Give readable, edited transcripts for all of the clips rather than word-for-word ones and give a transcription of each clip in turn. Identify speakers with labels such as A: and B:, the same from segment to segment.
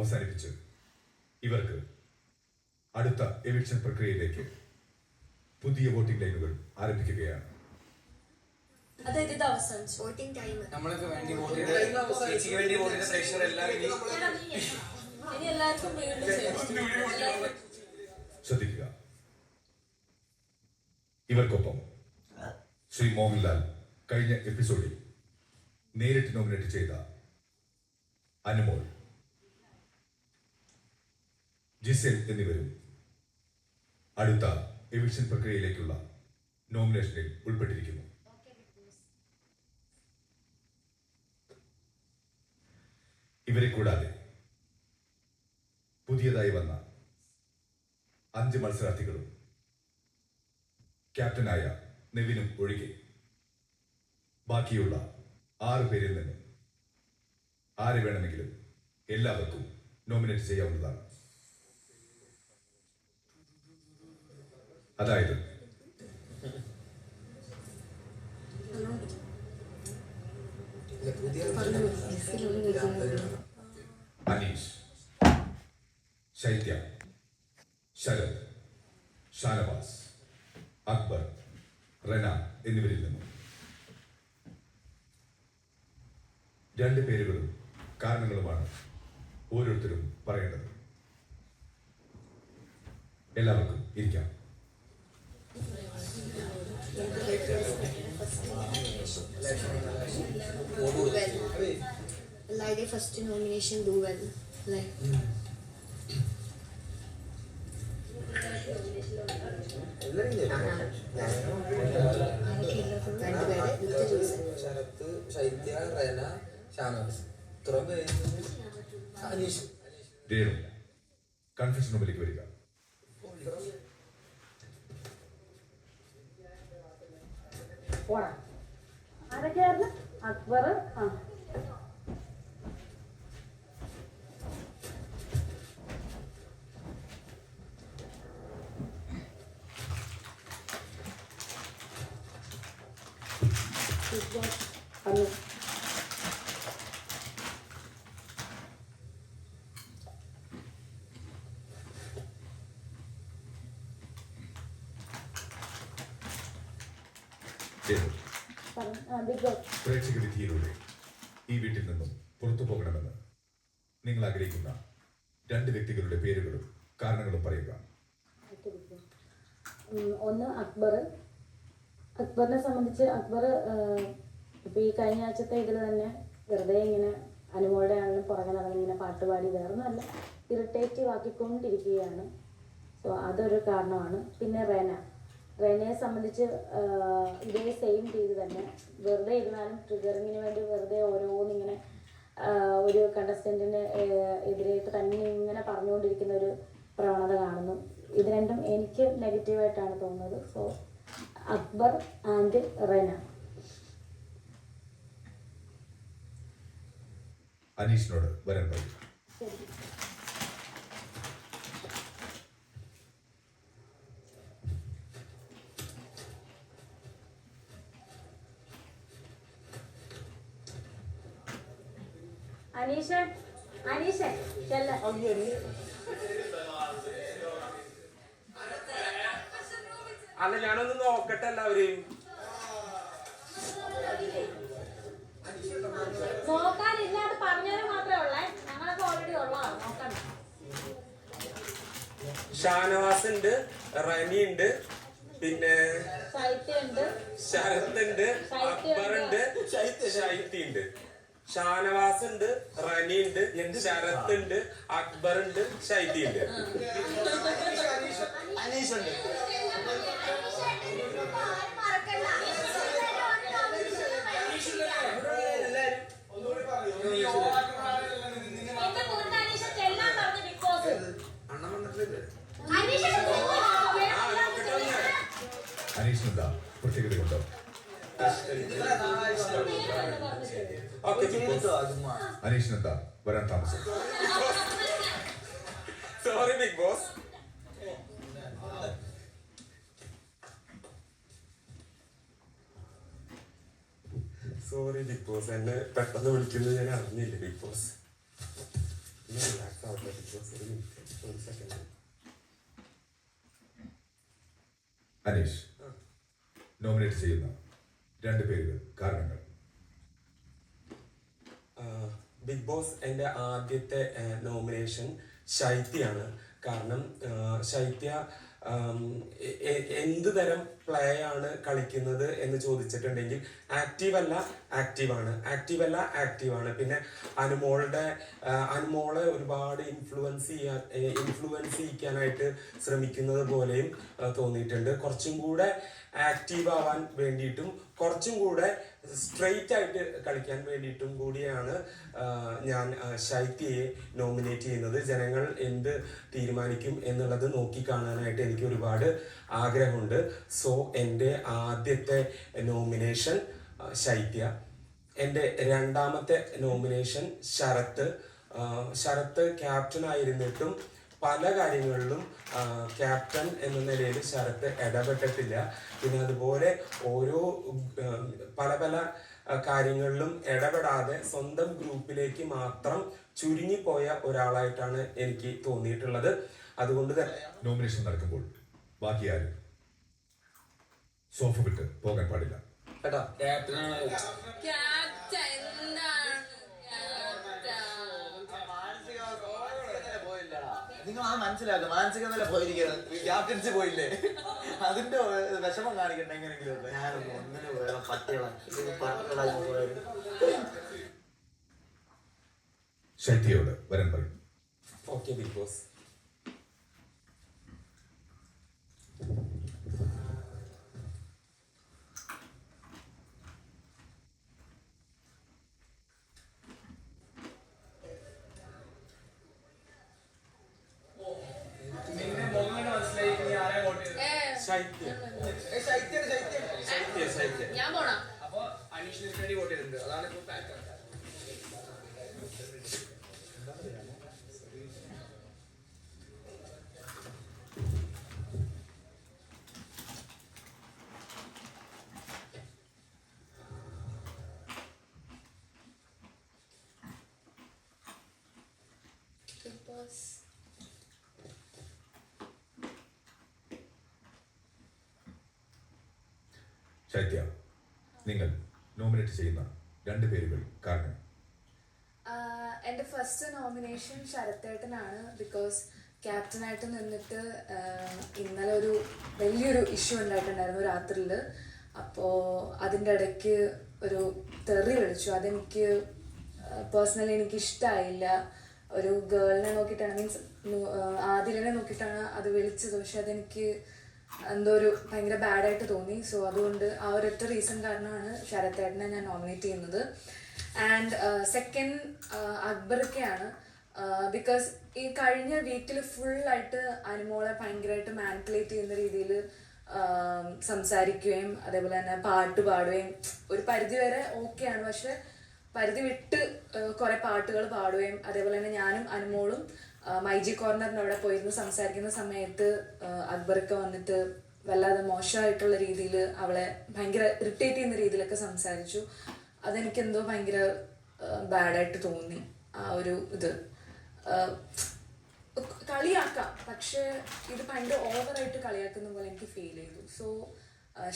A: അവസാനിപ്പിച്ച് ഇവർക്ക് അടുത്ത എവിക്ഷൻ പ്രക്രിയയിലേക്ക് പുതിയ വോട്ടിംഗ് ലൈനുകൾ ആരംഭിക്കുകയാണ്.
B: അതായത് ഇത് അവസാനിച്ചു
C: വോട്ടിംഗ് ടൈം.
D: നമ്മൾക്ക് വേണ്ടി വോട്ട് ചെയ്ത് ചേച്ചിക്ക് വേണ്ടി വോട്ട് ചെയ്ത പ്രേക്ഷകർ എല്ലാവരും
B: ഇനി എല്ലാവർക്കും വീണ്ടും ചെയ്യണം.
A: ശ്രദ്ധിക്കുക. ഇവർക്കൊപ്പം ശ്രീ മോഹൻലാൽ കഴിഞ്ഞ എപ്പിസോഡിൽ നേരിട്ട് നോമിനേറ്റ് ചെയ്ത അനുമോൾ, ജിസേൽ എന്നിവരും അടുത്ത എവിക്ഷൻ പ്രക്രിയയിലേക്കുള്ള നോമിനേഷനിൽ ഉൾപ്പെട്ടിരിക്കുന്നു. ഇവരെ കൂടാതെ പുതിയതായി വന്ന 5 മത്സരാർത്ഥികളും ക്യാപ്റ്റനായ നെവിനും ഒഴികെ ബാക്കിയുള്ള 6 പേരിൽ നിന്ന് ആരെ വേണമെങ്കിലും എല്ലാവർക്കും നോമിനേറ്റ് ചെയ്യാവുന്നതാണ്. അതായത് അനീഷ്, ശൈത്യ, ശരത്, ഷാനവാസ്, അക്ബർ, റെന എന്നിവരിൽ നിന്നും 2 പേരുകളും കാരണങ്ങളുമാണ് ഓരോരുത്തരും പറയേണ്ടത്. എല്ലാവർക്കും ഇരിക്കാം.
C: Like first nomination do well. Like
D: Sarath, Shaithya, Rena, Shanavas, Aneesh.
A: Renu, confusion റൂമിലേക്ക് വരിക.
E: ആരൊക്കെയായിരുന്നു? അക്ബർ,
A: പ്രേക്ഷക വിധിയിലൂടെ ഈ വീട്ടിൽ നിന്നും പുറത്തു പോകണമെന്ന് നിങ്ങൾ ആഗ്രഹിക്കുന്ന 2 വ്യക്തികളുടെ പേരുകളും കാരണങ്ങളും പറയുക.
E: ഒന്ന് അക്ബർ. അക്ബറിനെ സംബന്ധിച്ച് അക്ബർ ഇപ്പോൾ ഈ കഴിഞ്ഞ ആഴ്ചത്തെ ഇതിൽ തന്നെ വെറുതെ ഇങ്ങനെ അനുമോളുടെ ആണെങ്കിലും പുറകെ നടന്ന് ഇങ്ങനെ പാട്ടുപാടി വേറെ നല്ല ഇറിറ്റേറ്റീവ് ആക്കിക്കൊണ്ടിരിക്കുകയാണ്. സോ അതൊരു കാരണമാണ്. പിന്നെ റെനയെ സംബന്ധിച്ച് ഇതേ സെയിം രീതി തന്നെ വെറുതെ ഇരുന്നാലും ട്രിഗറിങ്ങിന് വേണ്ടി വെറുതെ ഓരോന്നിങ്ങനെ ഒരു കണ്ടസ്റ്റൻറ്റിന് എതിരായിട്ട് തന്നെ ഇങ്ങനെ പറഞ്ഞുകൊണ്ടിരിക്കുന്ന ഒരു പ്രവണത കാണുന്നു. ഇത് രണ്ടും എനിക്ക് നെഗറ്റീവായിട്ടാണ് തോന്നുന്നത്. So Akbar and Rena.
A: അനീഷിനോട് വരാൻ പറയും.
E: ശരി. അനീഷ ചെല്ല.
D: അല്ല, ഞാനൊന്ന് നോക്കട്ടെ എല്ലാവരെയും.
E: നോക്കാനില്ലാതെ പറഞ്ഞാലും മാത്രമേ ഉള്ളേ. ഞങ്ങളൊക്കെ ഓൾറെഡി ഉള്ളതാണ്, നോക്കണ്ട.
D: ഷാനവാസ് ഉണ്ട്, റനി ഉണ്ട്, പിന്നെ
E: ശൈത്യുണ്ട്,
D: ശരത് ഉണ്ട്, അക്ബർ ഉണ്ട്, ശൈത്യ ഉണ്ട്. ഷാനവാസ് ഉണ്ട്, റനി ഉണ്ട്, ശരത് ഉണ്ട്, അക്ബർ ഉണ്ട്, ശൈത്യ ഉണ്ട്. അനീഷ് ഉണ്ട്.
A: അനീഷിനെന്താ പ്രത്യേകതയുണ്ടോ? അനീഷിനെന്താ വരാൻ താമസം?
D: Sorry Bigg Boss. Sorry Bigg Boss, എന്നെ പെട്ടെന്ന് വിളിക്കുന്നത് ഞാൻ അറിഞ്ഞില്ല ബിഗ് ബോസ്. ഒരു സെക്കൻഡ്.
A: അനീഷ്, നോമിനേറ്റ് ചെയ്യുന്ന 2 പേരുകൾ, കാരണങ്ങൾ.
D: ബിഗ് ബോസ് എൻ്റെ ആദ്യത്തെ നോമിനേഷൻ ശൈത്യയാണ്. കാരണം ശൈത്യ എന്ത് തരം പ്ലേ ആണ് കളിക്കുന്നത് എന്ന് ചോദിച്ചിട്ടുണ്ടെങ്കിൽ ആക്റ്റീവ് അല്ല ആക്റ്റീവാണ്. പിന്നെ അനുമോളെ ഒരുപാട് ഇൻഫ്ലുവൻസ് ചെയ്യിക്കാനായിട്ട് ശ്രമിക്കുന്നത് പോലെയും തോന്നിയിട്ടുണ്ട്. കുറച്ചും കൂടെ ആക്റ്റീവ് ആവാൻ വേണ്ടിയിട്ടും കുറച്ചും കൂടെ സ്ട്രെയിറ്റ് ആയിട്ട് കളിക്കാൻ വേണ്ടിയിട്ടും കൂടിയാണ് ഞാൻ ശൈത്യയെ നോമിനേറ്റ് ചെയ്യുന്നത്. ജനങ്ങൾ എന്ത് തീരുമാനിക്കും എന്നുള്ളത് നോക്കിക്കാണാനായിട്ട് എനിക്ക് ഒരുപാട് ആഗ്രഹമുണ്ട്. സോ എൻ്റെ ആദ്യത്തെ നോമിനേഷൻ ശൈത്യ. എൻ്റെ രണ്ടാമത്തെ നോമിനേഷൻ ശരത്ത് ക്യാപ്റ്റൻ ആയിരുന്നിട്ടും പല കാര്യങ്ങളിലും ക്യാപ്റ്റൻ എന്ന നിലയിൽ ശരത്ത് ഇടപെട്ടിട്ടില്ല. പിന്നെ അതുപോലെ ഓരോ പല കാര്യങ്ങളിലും ഇടപെടാതെ സ്വന്തം ഗ്രൂപ്പിലേക്ക് മാത്രം ചുരുങ്ങിപ്പോയ ഒരാളായിട്ടാണ് എനിക്ക് തോന്നിയിട്ടുള്ളത്. അതുകൊണ്ട് തന്നെ
A: നോമിനേഷൻ നടക്കുമ്പോൾ ബാക്കി ആരും സോഫ വിട്ട് പോകാൻ പാടില്ല.
F: നിങ്ങൾ ആ മനസ്സിലാക്കുക, മാനസിക നില പോയിരിക്കണം. ക്യാപ്റ്റൻസി പോയില്ലേ, അതിന്റെ വിഷമം കാണിക്കട്ടെ എങ്ങനെയെങ്കിലും. ഞാനൊന്നും ഒന്നിനും വേറെ പട്ടികളാണ്.
A: ശൈത്യയോട് വരാൻ പറയും.
D: Okay big Boss.
B: ഞാൻ പോണ
G: അപ്പൊ അനീഷിന് വേണ്ടി വോട്ട് ചെയ്തിട്ടുണ്ട്. അതാണ് ഇപ്പൊ പാറ്റേൺ.
B: Big boss.
A: ശൈത്യ, നിങ്ങൾ നോമിനേറ്റ് ചെയ്യുന്ന 2 പേരുകൾ, കാരണം.
B: എൻ്റെ ഫസ്റ്റ് നോമിനേഷൻ ശരത്തേട്ടനാണ്. ബിക്കോസ് ക്യാപ്റ്റനായിട്ട് നിന്നിട്ട് ഇന്നലെ ഒരു വലിയൊരു ഇഷ്യൂ ഉണ്ടായിട്ടുണ്ടായിരുന്നു രാത്രിയിൽ. അപ്പോൾ അതിൻ്റെ ഇടയ്ക്ക് ഒരു തെറി വിളിച്ചു. അതെനിക്ക് പേഴ്സണലി എനിക്ക് ഇഷ്ടമായില്ല. ഒരു ഗേളിനെ നോക്കിയിട്ടാണ്, മീൻസ് ആദിലിനെ നോക്കിയിട്ടാണ് അത് വിളിച്ചത്. പക്ഷെ അതെനിക്ക് എന്തോ ഒരു ഭയങ്കര ബാഡായിട്ട് തോന്നി. സോ അതുകൊണ്ട് ആ ഒരൊറ്റ റീസൺ കാരണമാണ് ശരത്തേട്ടനെ ഞാൻ നോമിനേറ്റ് ചെയ്യുന്നത്. And second അക്ബർക്കെയാണ്. ബിക്കോസ് ഈ കഴിഞ്ഞ വീക്കിൽ ഫുള്ളായിട്ട് അനുമോളെ ഭയങ്കരമായിട്ട് മാനിപ്പുലേറ്റ് ചെയ്യുന്ന രീതിയിൽ സംസാരിക്കുകയും അതേപോലെ തന്നെ പാട്ട് പാടുകയും ഒരു പരിധി വരെ ഓക്കെയാണ്. പക്ഷെ പരിധി വിട്ട് കുറെ പാട്ടുകൾ പാടുകയും അതേപോലെ തന്നെ ഞാനും അനുമോളും മൈജി കോർണറിൻ്റെ അവിടെ പോയിരുന്ന് സംസാരിക്കുന്ന സമയത്ത് അക്ബറൊക്കെ വന്നിട്ട് വല്ലാതെ മോശമായിട്ടുള്ള രീതിയിൽ അവളെ ഭയങ്കര ഇറിറ്റേറ്റ് ചെയ്യുന്ന രീതിയിലൊക്കെ സംസാരിച്ചു. അതെനിക്കെന്തോ ഭയങ്കര ബാഡായിട്ട് തോന്നി. ആ ഒരു ഇത് കളിയാക്കാം, പക്ഷെ ഇത് ഭയങ്കര ഓവറായിട്ട് കളിയാക്കുന്ന പോലെ എനിക്ക് ഫീൽ ചെയ്തു. So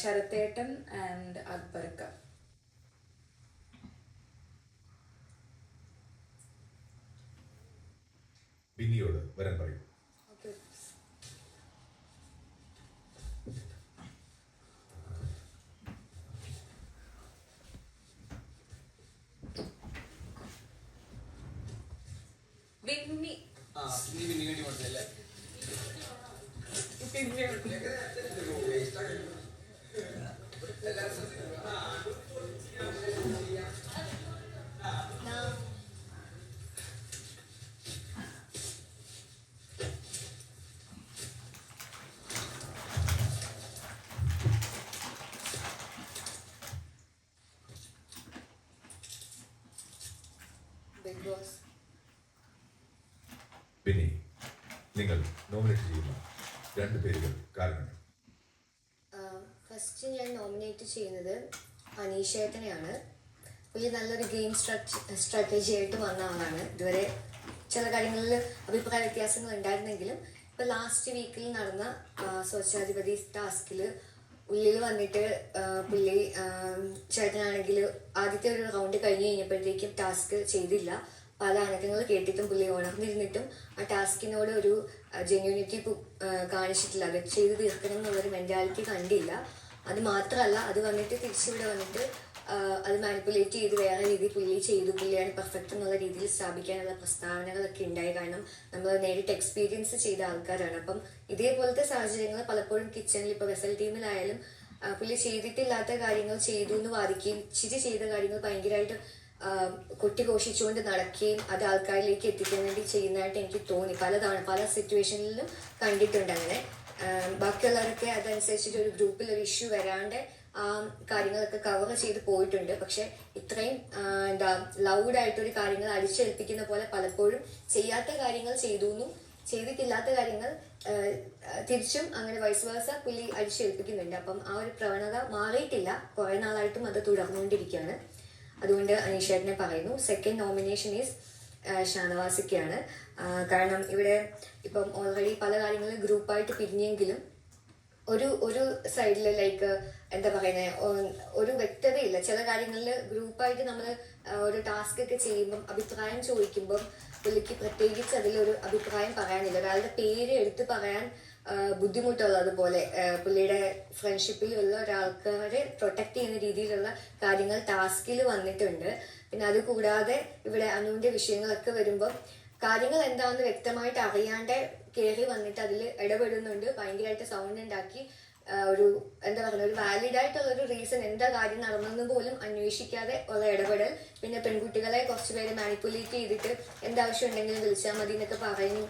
B: ശരത്തേട്ടൻ and അക്ബർക്ക.
A: ബിന്നിയോട് വരാൻ പറയും.
B: ഓക്കെ. വിന്നി.
G: നീ വിന്നി വേണ്ടി കൊടുത്തല്ലേ?
C: Big Boss.
A: ബിന്നി, നിങ്ങൾ നോമിനേറ്റ് ചെയ്യുന്ന 2 പേരുകൾ, കാരണം.
C: ഫസ്റ്റ് ഞാൻ നോമിനേറ്റ് ചെയ്യുന്നത് അനീഷേട്ടനെയാണ്. പുള്ളി നല്ലൊരു ഗെയിം സ്ട്രാറ്റജി ആയിട്ട് വന്ന ആളാണ്. ഇതുവരെ ചില കാര്യങ്ങളിൽ അഭിപ്രായ വ്യത്യാസങ്ങൾ ഉണ്ടായിരുന്നെങ്കിലും ഇപ്പം ലാസ്റ്റ് വീക്കിൽ നടന്ന സ്വച്ഛാധിപതി ടാസ്കിൽ ഉള്ളിൽ വന്നിട്ട് പുള്ളി ചേട്ടനാണെങ്കിൽ ആദ്യത്തെ ഒരു റൗണ്ട് കഴിഞ്ഞ് കഴിഞ്ഞപ്പോഴത്തേക്കും ടാസ്ക് ചെയ്തില്ല. പല അനക്കങ്ങൾ കേട്ടിട്ടും പുള്ളി ഉണർന്നിരുന്നിട്ടും ആ ടാസ്കിനോട് ഒരു ജെന്യൂനിറ്റി കാണിച്ചിട്ടില്ല. അത് ചെയ്ത് തീർക്കണം എന്നുള്ളൊരു മെൻറ്റാലിറ്റി കണ്ടില്ല. അത് മാത്രമല്ല, അത് വന്നിട്ട് തിരിച്ചിവിടെ വന്നിട്ട് അത് മാനിപ്പുലേറ്റ് ചെയ്ത് വേറെ രീതിയിൽ പുള്ളി ചെയ്തു, പുള്ളിയാണ് പെർഫെക്റ്റ് എന്നുള്ള രീതിയിൽ സ്ഥാപിക്കാനുള്ള പ്രസ്താവനകളൊക്കെ ഉണ്ടായി. കാരണം നമ്മൾ നേരിട്ട് എക്സ്പീരിയൻസ് ചെയ്ത ആൾക്കാരാണ്. അപ്പം ഇതേപോലത്തെ സാഹചര്യങ്ങൾ പലപ്പോഴും കിച്ചണിൽ ഇപ്പോൾ വെസൽ ടീമിലായാലും പുള്ളി ചെയ്തിട്ടില്ലാത്ത കാര്യങ്ങൾ ചെയ്തു എന്ന് വാദിക്കുകയും ഇച്ചിരി ചെയ്ത കാര്യങ്ങൾ ഭയങ്കരമായിട്ട് കൊട്ടിഘോഷിച്ചുകൊണ്ട് നടക്കുകയും അത് ആൾക്കാരിലേക്ക് എത്തിക്കാൻ വേണ്ടി ചെയ്യുന്നതായിട്ട് എനിക്ക് തോന്നി. പല സിറ്റുവേഷനിലും കണ്ടിട്ടുണ്ട് അങ്ങനെ. ബാക്കിയുള്ളവരൊക്കെ അതനുസരിച്ചിട്ട് ഒരു ഗ്രൂപ്പിൽ ഒരു ഇഷ്യൂ വരാണ്ട് കാര്യങ്ങളൊക്കെ കവർ ചെയ്ത് പോയിട്ടുണ്ട്. പക്ഷെ ഇത്രയും ലൗഡായിട്ടൊരു കാര്യങ്ങൾ അടിച്ചേൽപ്പിക്കുന്ന പോലെ പലപ്പോഴും ചെയ്യാത്ത കാര്യങ്ങൾ ചെയ്തു എന്നും ചെയ്തിട്ടില്ലാത്ത കാര്യങ്ങൾ തിരിച്ചും അങ്ങനെ വൈസ് വേഴ്സ പുള്ളി അടിച്ചേൽപ്പിക്കുന്നുണ്ട്. അപ്പം ആ ഒരു പ്രവണത മാറിയിട്ടില്ല, കുറേ നാളായിട്ടും അത് തുടർന്നുകൊണ്ടിരിക്കുകയാണ്. അതുകൊണ്ട് അനീഷേട്ടനെ പറയുന്നു. സെക്കൻഡ് നോമിനേഷൻ ഈസ് ഷാനവാസിക്കാണ്. കാരണം ഇവിടെ ഇപ്പം ഓൾറെഡി പല കാര്യങ്ങളും ഗ്രൂപ്പായിട്ട് പിരിഞ്ഞെങ്കിലും ഒരു സൈഡിൽ ലൈക്ക് എന്താ പറയുന്നത്, ഒരു വ്യക്തതയില്ല. ചില കാര്യങ്ങളിൽ ഗ്രൂപ്പായിട്ട് നമ്മൾ ഒരു ടാസ്ക് ഒക്കെ ചെയ്യുമ്പം അഭിപ്രായം ചോദിക്കുമ്പം പുള്ളിക്ക് പ്രത്യേകിച്ച് അതിലൊരു അഭിപ്രായം പറയാനില്ല. ഒരാളുടെ പേര് എടുത്ത് പറയാൻ ബുദ്ധിമുട്ടുള്ളതുപോലെ പുള്ളിയുടെ ഫ്രണ്ട്ഷിപ്പിലുള്ള ഒരാൾക്കാരെ പ്രൊട്ടക്ട് ചെയ്യുന്ന രീതിയിലുള്ള കാര്യങ്ങൾ ടാസ്കിൽ വന്നിട്ടുണ്ട്. പിന്നെ അത് കൂടാതെ ഇവിടെ അനുവിൻ്റെ വിഷയങ്ങളൊക്കെ വരുമ്പം കാര്യങ്ങൾ എന്താണെന്ന് വ്യക്തമായിട്ട് അറിയാണ്ട് കയറി വന്നിട്ട് അതിൽ ഇടപെടുന്നുണ്ട്. ഭയങ്കരമായിട്ട് സൗണ്ട് ഉണ്ടാക്കി ഒരു എന്താ പറയുക, ഒരു വാലിഡ് ആയിട്ടുള്ള ഒരു റീസൺ എന്താ കാര്യം നടന്നെന്ന് പോലും അന്വേഷിക്കാതെ ഉള്ള ഇടപെടൽ. പിന്നെ പെൺകുട്ടികളെ കുറച്ചുപേരെ മാനിപ്പുലേറ്റ് ചെയ്തിട്ട് എന്താവശ്യം ഉണ്ടെങ്കിലും വിളിച്ചാൽ മതി എന്നൊക്കെ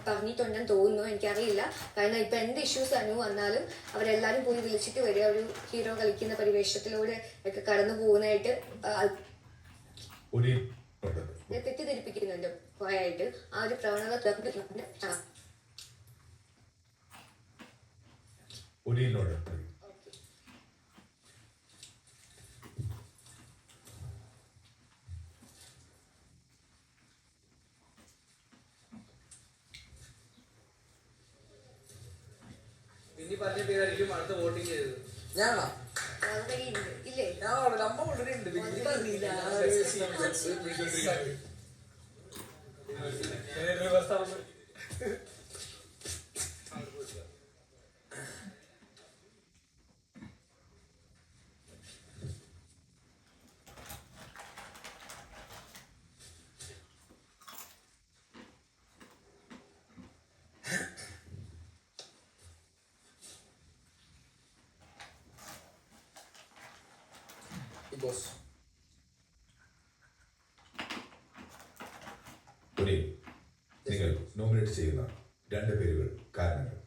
C: പറഞ്ഞിട്ടുണ്ടെന്ന് തോന്നുന്നു, എനിക്കറിയില്ല. കാരണം ഇപ്പൊ എന്ത് ഇഷ്യൂസ് അനു വന്നാലും അവരെല്ലാരും പോയി വിളിച്ചിട്ട് വരിക, ഒരു ഹീറോ കളിക്കുന്ന പരിവേഷത്തിലൂടെ ഒക്കെ കടന്നു പോകുന്നതായിട്ട് തെറ്റിദ്ധരിപ്പിക്കുന്നുണ്ട് കുറെ ആയിട്ട്. ആ ഒരു പ്രവണത
G: ഇനി പറഞ്ഞ പേരായിരിക്കും അടുത്ത വോട്ടിംഗ് ചെയ്തത്.
F: ഞാനാ
C: ഓൾറെഡി ഉണ്ട് ഇല്ലേ?
F: ഞാൻ നമ്മ ഓൾറെഡി ഉണ്ട്. ബോസ്
A: നിങ്ങൾ നോമിനേറ്റ് ചെയ്യുന്ന 2 പേരുകൾ, കാരണങ്ങൾ.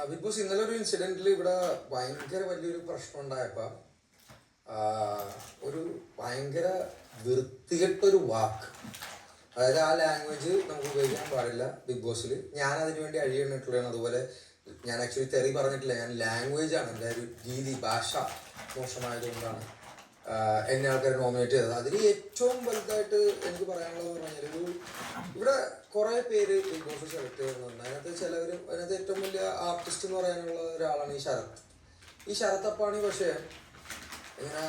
H: ബിഗ് ബോസ് ഇന്നലെ ഒരു ഇൻസിഡന്റിൽ ഇവിടെ ഭയങ്കര വലിയൊരു പ്രശ്നം ഉണ്ടായപ്പോ ഒരു ഭയങ്കര വൃത്തികെട്ടൊരു വാക്ക്, അതായത് ആ ലാംഗ്വേജ് നമുക്ക് ഉപയോഗിക്കാൻ പാടില്ല ബിഗ് ബോസിൽ. ഞാൻ അതിനു വേണ്ടി അഴിയണിട്ടുള്ളതാണ്. അതുപോലെ ഞാൻ ആക്ച്വലി തെറി പറഞ്ഞിട്ടില്ല, ഞാൻ ലാംഗ്വേജാണ് എൻ്റെ ഒരു രീതി, ഭാഷ മോശമായതുകൊണ്ടാണ് എന്നെ ആൾക്കാർ നോമിനേറ്റ് ചെയ്തത്. അതിൽ ഏറ്റവും വലുതായിട്ട് എനിക്ക് പറയാനുള്ളതെന്ന് പറഞ്ഞാൽ ഇവിടെ കുറേ പേര് ബിഗ് ബോസ് സെലക്ട് ചെയ്യുന്നുണ്ട്. അതിനകത്ത് ഏറ്റവും വലിയ ആർട്ടിസ്റ്റ് എന്ന് പറയാനുള്ള ഒരാളാണ് ഈ ശരത് അപ്പാണി. പക്ഷേ ഇങ്ങനെ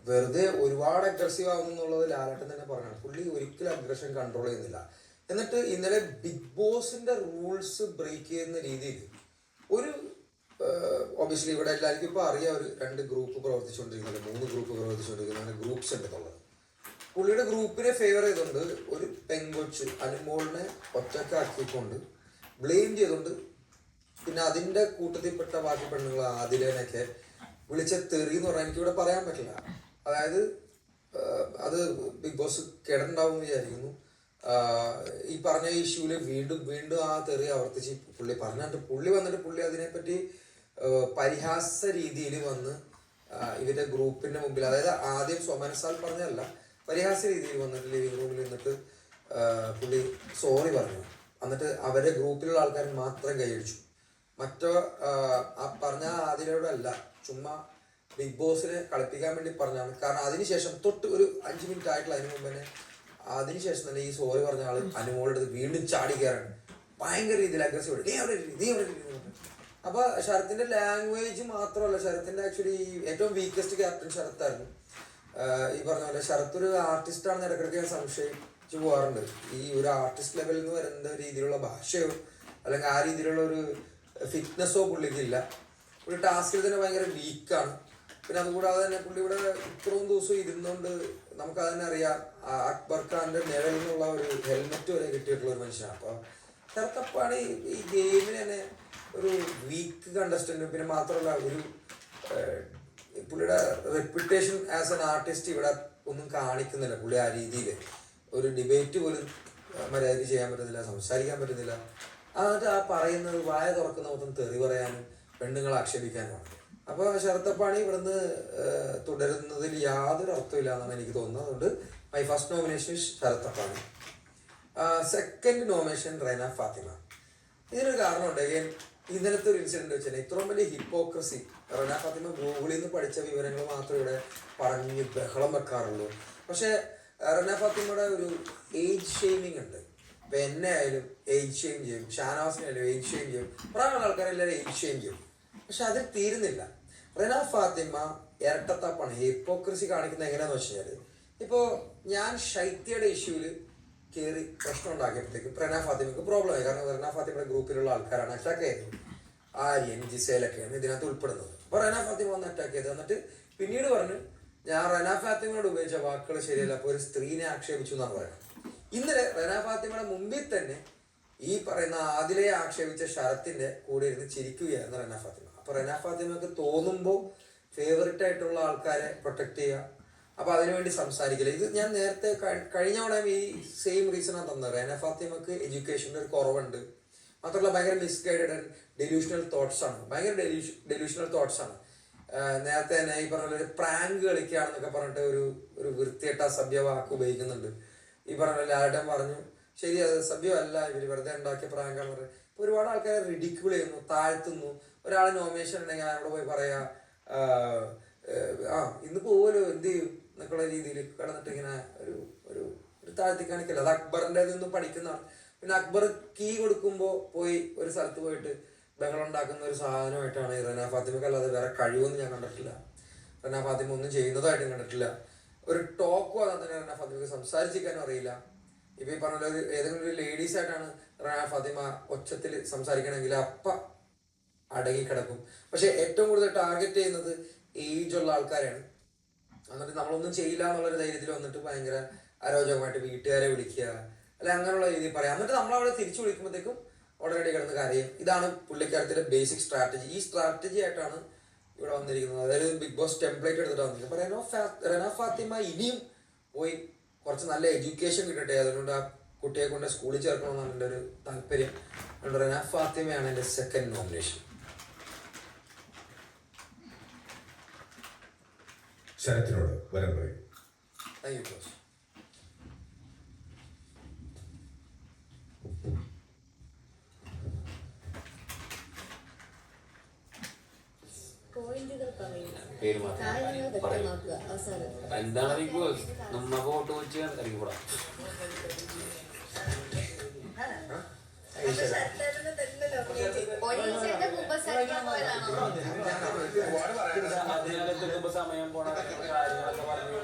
H: വെറുതെ ഒരുപാട് അഗ്രസീവ് ആവുന്നു എന്നുള്ളത് ലാലേട്ടൻ തന്നെ പറഞ്ഞാണ്. പുള്ളി ഒരിക്കലും അഗ്രഷൻ കൺട്രോൾ ചെയ്യുന്നില്ല. എന്നിട്ട് ഇന്നലെ ബിഗ് ബോസിന്റെ റൂൾസ് ബ്രേക്ക് ചെയ്യുന്ന രീതിയിൽ ഒരു ഒബിയസ്ലി ഇവിടെ എല്ലാവർക്കും ഇപ്പോൾ അറിയാം, ഒരു 2 ഗ്രൂപ്പ് പ്രവർത്തിച്ചുകൊണ്ടിരിക്കുന്നുണ്ട്, 3 ഗ്രൂപ്പ് പ്രവർത്തിച്ചുകൊണ്ടിരിക്കുന്ന അങ്ങനെ ഗ്രൂപ്പ്സ് ഉണ്ടെന്നുള്ളത്. പുള്ളിയുടെ ഗ്രൂപ്പിനെ ഫേവർ ചെയ്തുകൊണ്ട് ഒരു പെങ്കൊച്ച് അനുമോളിനെ ഒറ്റക്കാക്കിക്കൊണ്ട് ബ്ലെയിം ചെയ്തുകൊണ്ട് പിന്നെ അതിൻ്റെ കൂട്ടത്തിൽപ്പെട്ട ബാക്കി പെണ്ണുങ്ങൾ ആദിലേനൊക്കെ വിളിച്ച തെറി എന്ന് പറഞ്ഞാൽ എനിക്കിവിടെ പറയാൻ പറ്റില്ല. അതായത് അത് ബിഗ് ബോസ് കേടുണ്ടാവും എന്ന് വിചാരിക്കുന്നു. ഈ പറഞ്ഞ ഇഷ്യൂല് വീണ്ടും ആ തെറി ആവർത്തിച്ച് പുള്ളി പറഞ്ഞിട്ട് പുള്ളി അതിനെപ്പറ്റി പരിഹാസ രീതിയിൽ വന്ന് ഇവരുടെ ഗ്രൂപ്പിന്റെ മുമ്പിൽ, അതായത് ആദ്യം സ്വമനസാൽ പറഞ്ഞല്ല, പരിഹാസ രീതിയിൽ വന്നിട്ട് ലിവിംഗ് റൂമിൽ നിന്നിട്ട് പുള്ളി സോറി പറഞ്ഞു. എന്നിട്ട് അവരുടെ ഗ്രൂപ്പിലുള്ള ആൾക്കാർ മാത്രം കൈയടിച്ചു. മറ്റോ ആ പറഞ്ഞ ആദ്യയോടല്ല, ചുമ്മാ ബിഗ് ബോസിനെ കളിപ്പിക്കാൻ വേണ്ടി പറഞ്ഞാണ്. കാരണം അതിനുശേഷം തൊട്ട് ഒരു 5 മിനിറ്റ് ആയിട്ടുള്ള അതിന് മുമ്പ് തന്നെ അതിനുശേഷം തന്നെ ഈ സോറി പറഞ്ഞ ആള് അനുമോളുടെ അടുത്ത് വീണ്ടും ചാടി കയറാണ്, ഭയങ്കര രീതിയിൽ അഗ്രസീവ്. നീ അവിടെ ഇരി, നീ അവിടെ ഇരി. അപ്പൊ ശരത്തിന്റെ ലാംഗ്വേജ് മാത്രമല്ല, ശരത്തിന്റെ ആക്ച്വലി ഏറ്റവും വീക്കസ്റ്റ് ക്യാപ്റ്റൻ ശരത്തായിരുന്നു. ഈ പറഞ്ഞ പോലെ ശരത്ത് ഒരു ആർട്ടിസ്റ്റ് ആണെന്ന് ഇടയ്ക്കിടയ്ക്ക് ഞാൻ സംശയിച്ചു പോകാറുണ്ട്. ഈ ഒരു ആർട്ടിസ്റ്റ് ലെവലിൽ നിന്ന് വരുന്ന രീതിയിലുള്ള ഭാഷയോ അല്ലെങ്കിൽ ആ രീതിയിലുള്ള ഒരു ഫിറ്റ്നസ്സോ പുള്ളിക്കില്ല. ഒരു ടാസ്കിൽ തന്നെ ഭയങ്കര വീക്കാണ്. പിന്നെ അതുകൂടാതെ തന്നെ പുള്ളി ഇവിടെ ഇത്രയും ദിവസം ഇരുന്നുകൊണ്ട് നമുക്കതന്നെ അറിയാം, അക്ബർ ഖാന്റെ നിഴലിൽ നിന്നുള്ള ഒരു ഹെൽമെറ്റ് വരെ കിട്ടിയിട്ടുള്ള ഒരു മനുഷ്യനാണ്. അപ്പൊ ശരത്തപ്പാണ് ഈ ഗെയിമിന് തന്നെ ഒരു വീക്ക് കണ്ടസ്റ്റന്റ്. പിന്നെ മാത്രമല്ല ഒരു പുള്ളിയുടെ റെപ്യൂട്ടേഷൻ ആസ് എൻ ആർട്ടിസ്റ്റ് ഇവിടെ ഒന്നും കാണിക്കുന്നില്ല. പുള്ളി ആ രീതിയിൽ ഒരു ഡിബേറ്റ് പോലും മര്യാദയ്ക്ക് ചെയ്യാൻ പറ്റുന്നില്ല, സംസാരിക്കാൻ പറ്റുന്നില്ല. എന്നിട്ട് ആ പറയുന്നത് വായ തുറക്കുന്ന മൊത്തം തെറി പറയാനും പെണ്ണുങ്ങളെ ആക്ഷേപിക്കാനുമാണ്. അപ്പോൾ ശരത്തപ്പാണി ഇവിടുന്ന് തുടരുന്നതിൽ യാതൊരു അർത്ഥമില്ല എന്നാണ് എനിക്ക് തോന്നുന്നത്. അതുകൊണ്ട് മൈ ഫസ്റ്റ് നോമിനേഷൻ ശരത്തപ്പാണി. Second nomination Rena Fathima. ഇതിനൊരു കാരണമുണ്ട്. ഇന്നലത്തെ ഒരു ഇൻസിഡന്റ് വെച്ചാൽ ഇത്രയും വലിയ ഹിപ്പോക്രസി. റെന ഫാത്തിമ ഗൂഗിളിൽ നിന്ന് പഠിച്ച വിവരങ്ങൾ മാത്രമേ ഇവിടെ പറഞ്ഞ് ബഹളം വെക്കാറുള്ളൂ. പക്ഷെ റെന ഫാത്തിമയുടെ ഒരു ഏജ് ഷെയ്മിങ് ഉണ്ട്. ഇപ്പൊ എന്നെ ആയാലും ഏജ് ഷെയിം ചെയ്യും, ഷാനവാസിനായാലും ഏജ് ഷെയിം ചെയ്യും, പ്രായമുള്ള ആൾക്കാരെല്ലാവരും ഏജ് ഷെയിം ചെയ്യും. പക്ഷെ അതിൽ തീരുന്നില്ല. റെന ഫാത്തിമ ഇരട്ടത്താപ്പാണ്, ഹിപ്പോക്രസി കാണിക്കുന്നത് എങ്ങനെയാന്ന് വെച്ച് കഴിഞ്ഞാൽ, ഇപ്പോ ഞാൻ ശൈത്യയുടെ ഇഷ്യൂല് കയറി പ്രശ്നം ഉണ്ടാക്കിയപ്പോഴത്തേക്ക് റെന ഫാത്തിമക്ക് പ്രോബ്ലം ആയി. കാരണം റെന ഫാത്തിമയുടെ ഗ്രൂപ്പിലുള്ള ആൾക്കാരാണ് അറ്റാക്ക് ചെയ്തത്. ആര്യൻ ജിസേലൊക്കെയാണ് ഇതിനകത്ത് ഉൾപ്പെടുന്നത്. അപ്പൊ റെന ഫാത്തിമ വന്ന് അറ്റാക്ക് ചെയ്തത്. എന്നിട്ട് പിന്നീട് പറഞ്ഞു ഞാൻ റെന ഫാത്തിമയോട് ഉപയോഗിച്ച വാക്കുകൾ ശരിയല്ല, അപ്പൊ ഒരു സ്ത്രീനെ ആക്ഷേപിച്ചു എന്നാണ് പറയുന്നത്. ഇന്നലെ റെന ഫാത്തിമയുടെ മുമ്പിൽ തന്നെ ഈ പറയുന്ന ആദിലെ ആക്ഷേപിച്ച ശരത്തിന്റെ കൂടെ ഇരുന്ന് ചിരിക്കുകയായിരുന്നു റെന ഫാത്തിമ. അപ്പൊ റെന ഫാത്തിമക്ക് തോന്നുമ്പോൾ ഫേവററ്റ് ആയിട്ടുള്ള ആൾക്കാരെ പ്രൊട്ടക്ട് ചെയ്യുക, അപ്പൊ അതിനുവേണ്ടി സംസാരിക്കില്ല. ഇത് ഞാൻ നേരത്തെ കഴിഞ്ഞ തവണ ഈ സെയിം റീസണാണ് തന്നത്. റെന ഫാത്തിമക്ക് എഡ്യൂക്കേഷൻ്റെ ഒരു കുറവുണ്ട്, മാത്രമല്ല ഭയങ്കര മിസ്ഗൈഡഡ് ആൻഡ് ഡെലൂഷണൽ തോട്ട്സ് ആണ്, ഭയങ്കര ഡെലൂഷണൽ തോട്ട്സ് ആണ്. നേരത്തെ തന്നെ ഈ പറഞ്ഞ ഒരു പ്രാങ്ക് കളിക്കുകയാണെന്നൊക്കെ പറഞ്ഞിട്ട് ഒരു വൃത്തികെട്ട സഭ്യവാക്ക് ഉപയോഗിക്കുന്നുണ്ട്. ഈ പറഞ്ഞ ലാലട്ടൻ പറഞ്ഞു ശരി, അത് സഭ്യമല്ല, ഇവര് വെറുതെ ഉണ്ടാക്കിയ പ്രാങ്കാന്ന് പറയും. ഇപ്പൊ ഒരുപാട് ആൾക്കാരെ റിഡിക്യൂൾ ചെയ്യുന്നു, താഴ്ത്തുന്നു. ഒരാൾ നോമിനേഷൻ ഉണ്ടെങ്കിൽ അയാളോട് പോയി പറയാ ഇന്ന് പോവല്ലോ എന്ത് ചെയ്യും എന്നൊക്കെയുള്ള രീതിയിൽ കിടന്നിട്ട് ഇങ്ങനെ ഒരു ഒരു താഴ്ത്തി കാണിക്കില്ല. അത് അക്ബറിന്റെ നിന്നും പഠിക്കുന്നതാണ്. പിന്നെ അക്ബർ കീ കൊടുക്കുമ്പോൾ പോയി ഒരു സ്ഥലത്ത് പോയിട്ട് ബഹളം ഉണ്ടാക്കുന്ന ഒരു സാധനമായിട്ടാണ് ഈ റെന ഫാത്തിമക്ക്. അല്ലാതെ വേറെ കഴിവൊന്നും ഞാൻ കണ്ടിട്ടില്ല. റെന ഫാത്തിമ ഒന്നും ചെയ്യുന്നതായിട്ടും കണ്ടിട്ടില്ല. ഒരു ടോക്കും അതാ തന്നെ റെന ഫാത്തിമക്ക് സംസാരിച്ചിരിക്കാനും അറിയില്ല. ഇപ്പൊ ഈ പറഞ്ഞ ഏതെങ്കിലും ഒരു ലേഡീസ് ആയിട്ടാണ് റെന ഫാത്തിമ ഒച്ചത്തിൽ സംസാരിക്കണമെങ്കിൽ അപ്പ അടങ്ങിക്കിടക്കും. പക്ഷെ ഏറ്റവും കൂടുതൽ ടാർഗറ്റ് ചെയ്യുന്നത് ഏജ് ഉള്ള ആൾക്കാരാണ്. എന്നിട്ട് നമ്മളൊന്നും ചെയ്യില്ല എന്നുള്ളൊരു ധൈര്യത്തിൽ വന്നിട്ട് ഭയങ്കര അരോചകമായിട്ട് വീട്ടുകാരെ വിളിക്കുക അല്ലെ അങ്ങനെയുള്ള രീതിയിൽ പറയാം. എന്നിട്ട് നമ്മളവിടെ തിരിച്ചു വിളിക്കുമ്പോഴത്തേക്കും ഉടനടി കിടന്ന് കരയും. ഇതാണ് പുള്ളിക്കാരത്തിന്റെ ബേസിക് സ്ട്രാറ്റജി. ഈ സ്ട്രാറ്റജി ആയിട്ടാണ് ഇവിടെ വന്നിരിക്കുന്നത്. അതായത് ബിഗ് ബോസ് ടെംപ്ലേറ്റ് എടുത്തിട്ട് വന്നിരിക്കുന്നത്. അപ്പൊ റെന ഫാത്തിമ ഇനിയും പോയി കുറച്ച് നല്ല എഡ്യൂക്കേഷൻ കിട്ടട്ടെ, അതുകൊണ്ട് ആ കുട്ടിയെ കൊണ്ട് സ്കൂളിൽ ചേർക്കണമെന്നാണ് എൻ്റെ ഒരു താല്പര്യം. അതുകൊണ്ട് റെന ഫാത്തിമയാണ് എൻ്റെ സെക്കൻഡ് നോമിനേഷൻ.
A: ശരത്തിനോട് വരം പറയും.
H: Thank you boss.
C: പോയിന്റുകൾ പറയുക,
I: പേര് മാത്രം
C: കാര്യങ്ങൾ വ്യക്തമാക്കുക. അവസാനം
I: എന്താണ് ബിഗ് ബോസ് നമ്മ വോട്ട് വെച്ച് അറിയിക്കൂടാ. അതിനകത്തെത്തുമ്പോ സമയം പോണ കാര്യങ്ങളൊക്കെ പറഞ്ഞു.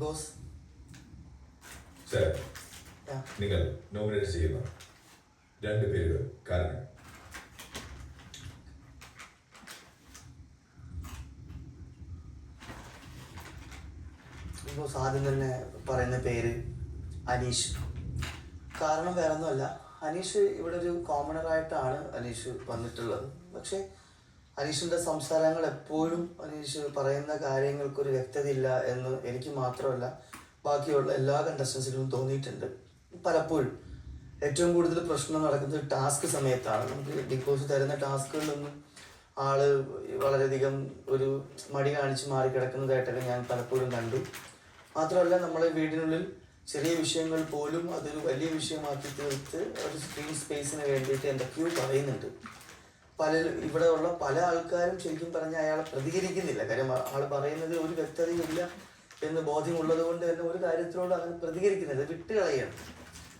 F: ബോസ്
A: ശരത്, നിങ്ങൾ നോമിനേറ്റ് ചെയ്യുന്ന 2 പേരുകൾ കാരണം.
F: ബോസ് ആദ്യം തന്നെ പറയുന്ന പേര് അനീഷ്. കാരണം വേറെ ഒന്നുമല്ല, അനീഷ് ഇവിടെ ഒരു കോമണറായിട്ടാണ് അനീഷ് വന്നിട്ടുള്ളത്. പക്ഷേ അനീഷിൻ്റെ സംസാരങ്ങൾ എപ്പോഴും അനീഷ് പറയുന്ന കാര്യങ്ങൾക്കൊരു വ്യക്തതയില്ല എന്ന് എനിക്ക് മാത്രമല്ല ബാക്കിയുള്ള എല്ലാ കണ്ടസ്റ്റൻസിനും തോന്നിയിട്ടുണ്ട്. പലപ്പോഴും ഏറ്റവും കൂടുതൽ പ്രശ്നം നടക്കുന്നത് ടാസ്ക് സമയത്താണ്. നമുക്ക് ബിഗ് ബോസ് തരുന്ന ടാസ്കുകളിലൊന്നും ആള് വളരെയധികം ഒരു മടി കാണിച്ച് മാറിക്കിടക്കുന്നതായിട്ടൊക്കെ ഞാൻ പലപ്പോഴും കണ്ടു. മാത്രമല്ല നമ്മളെ വീടിനുള്ളിൽ ചെറിയ വിഷയങ്ങൾ പോലും അതൊരു വലിയ വിഷയമാക്കി തീർത്ത് ഒരു സ്ക്രീൻ സ്പേസിന് വേണ്ടിയിട്ട് എന്തൊക്കെയോ പറയുന്നുണ്ട്. ഇവിടെ ഉള്ള പല ആൾക്കാരും ശരിക്കും പറഞ്ഞാൽ അയാളെ പ്രതികരിക്കുന്നില്ല. കാര്യം ആൾ പറയുന്നത് ഒരു വ്യക്തതയില്ല എന്ന് ബോധ്യമുള്ളത് കൊണ്ട് തന്നെ ഒരു കാര്യത്തിനോട് അങ്ങനെ പ്രതികരിക്കുന്നില്ല, വിട്ടുകളയാണ്.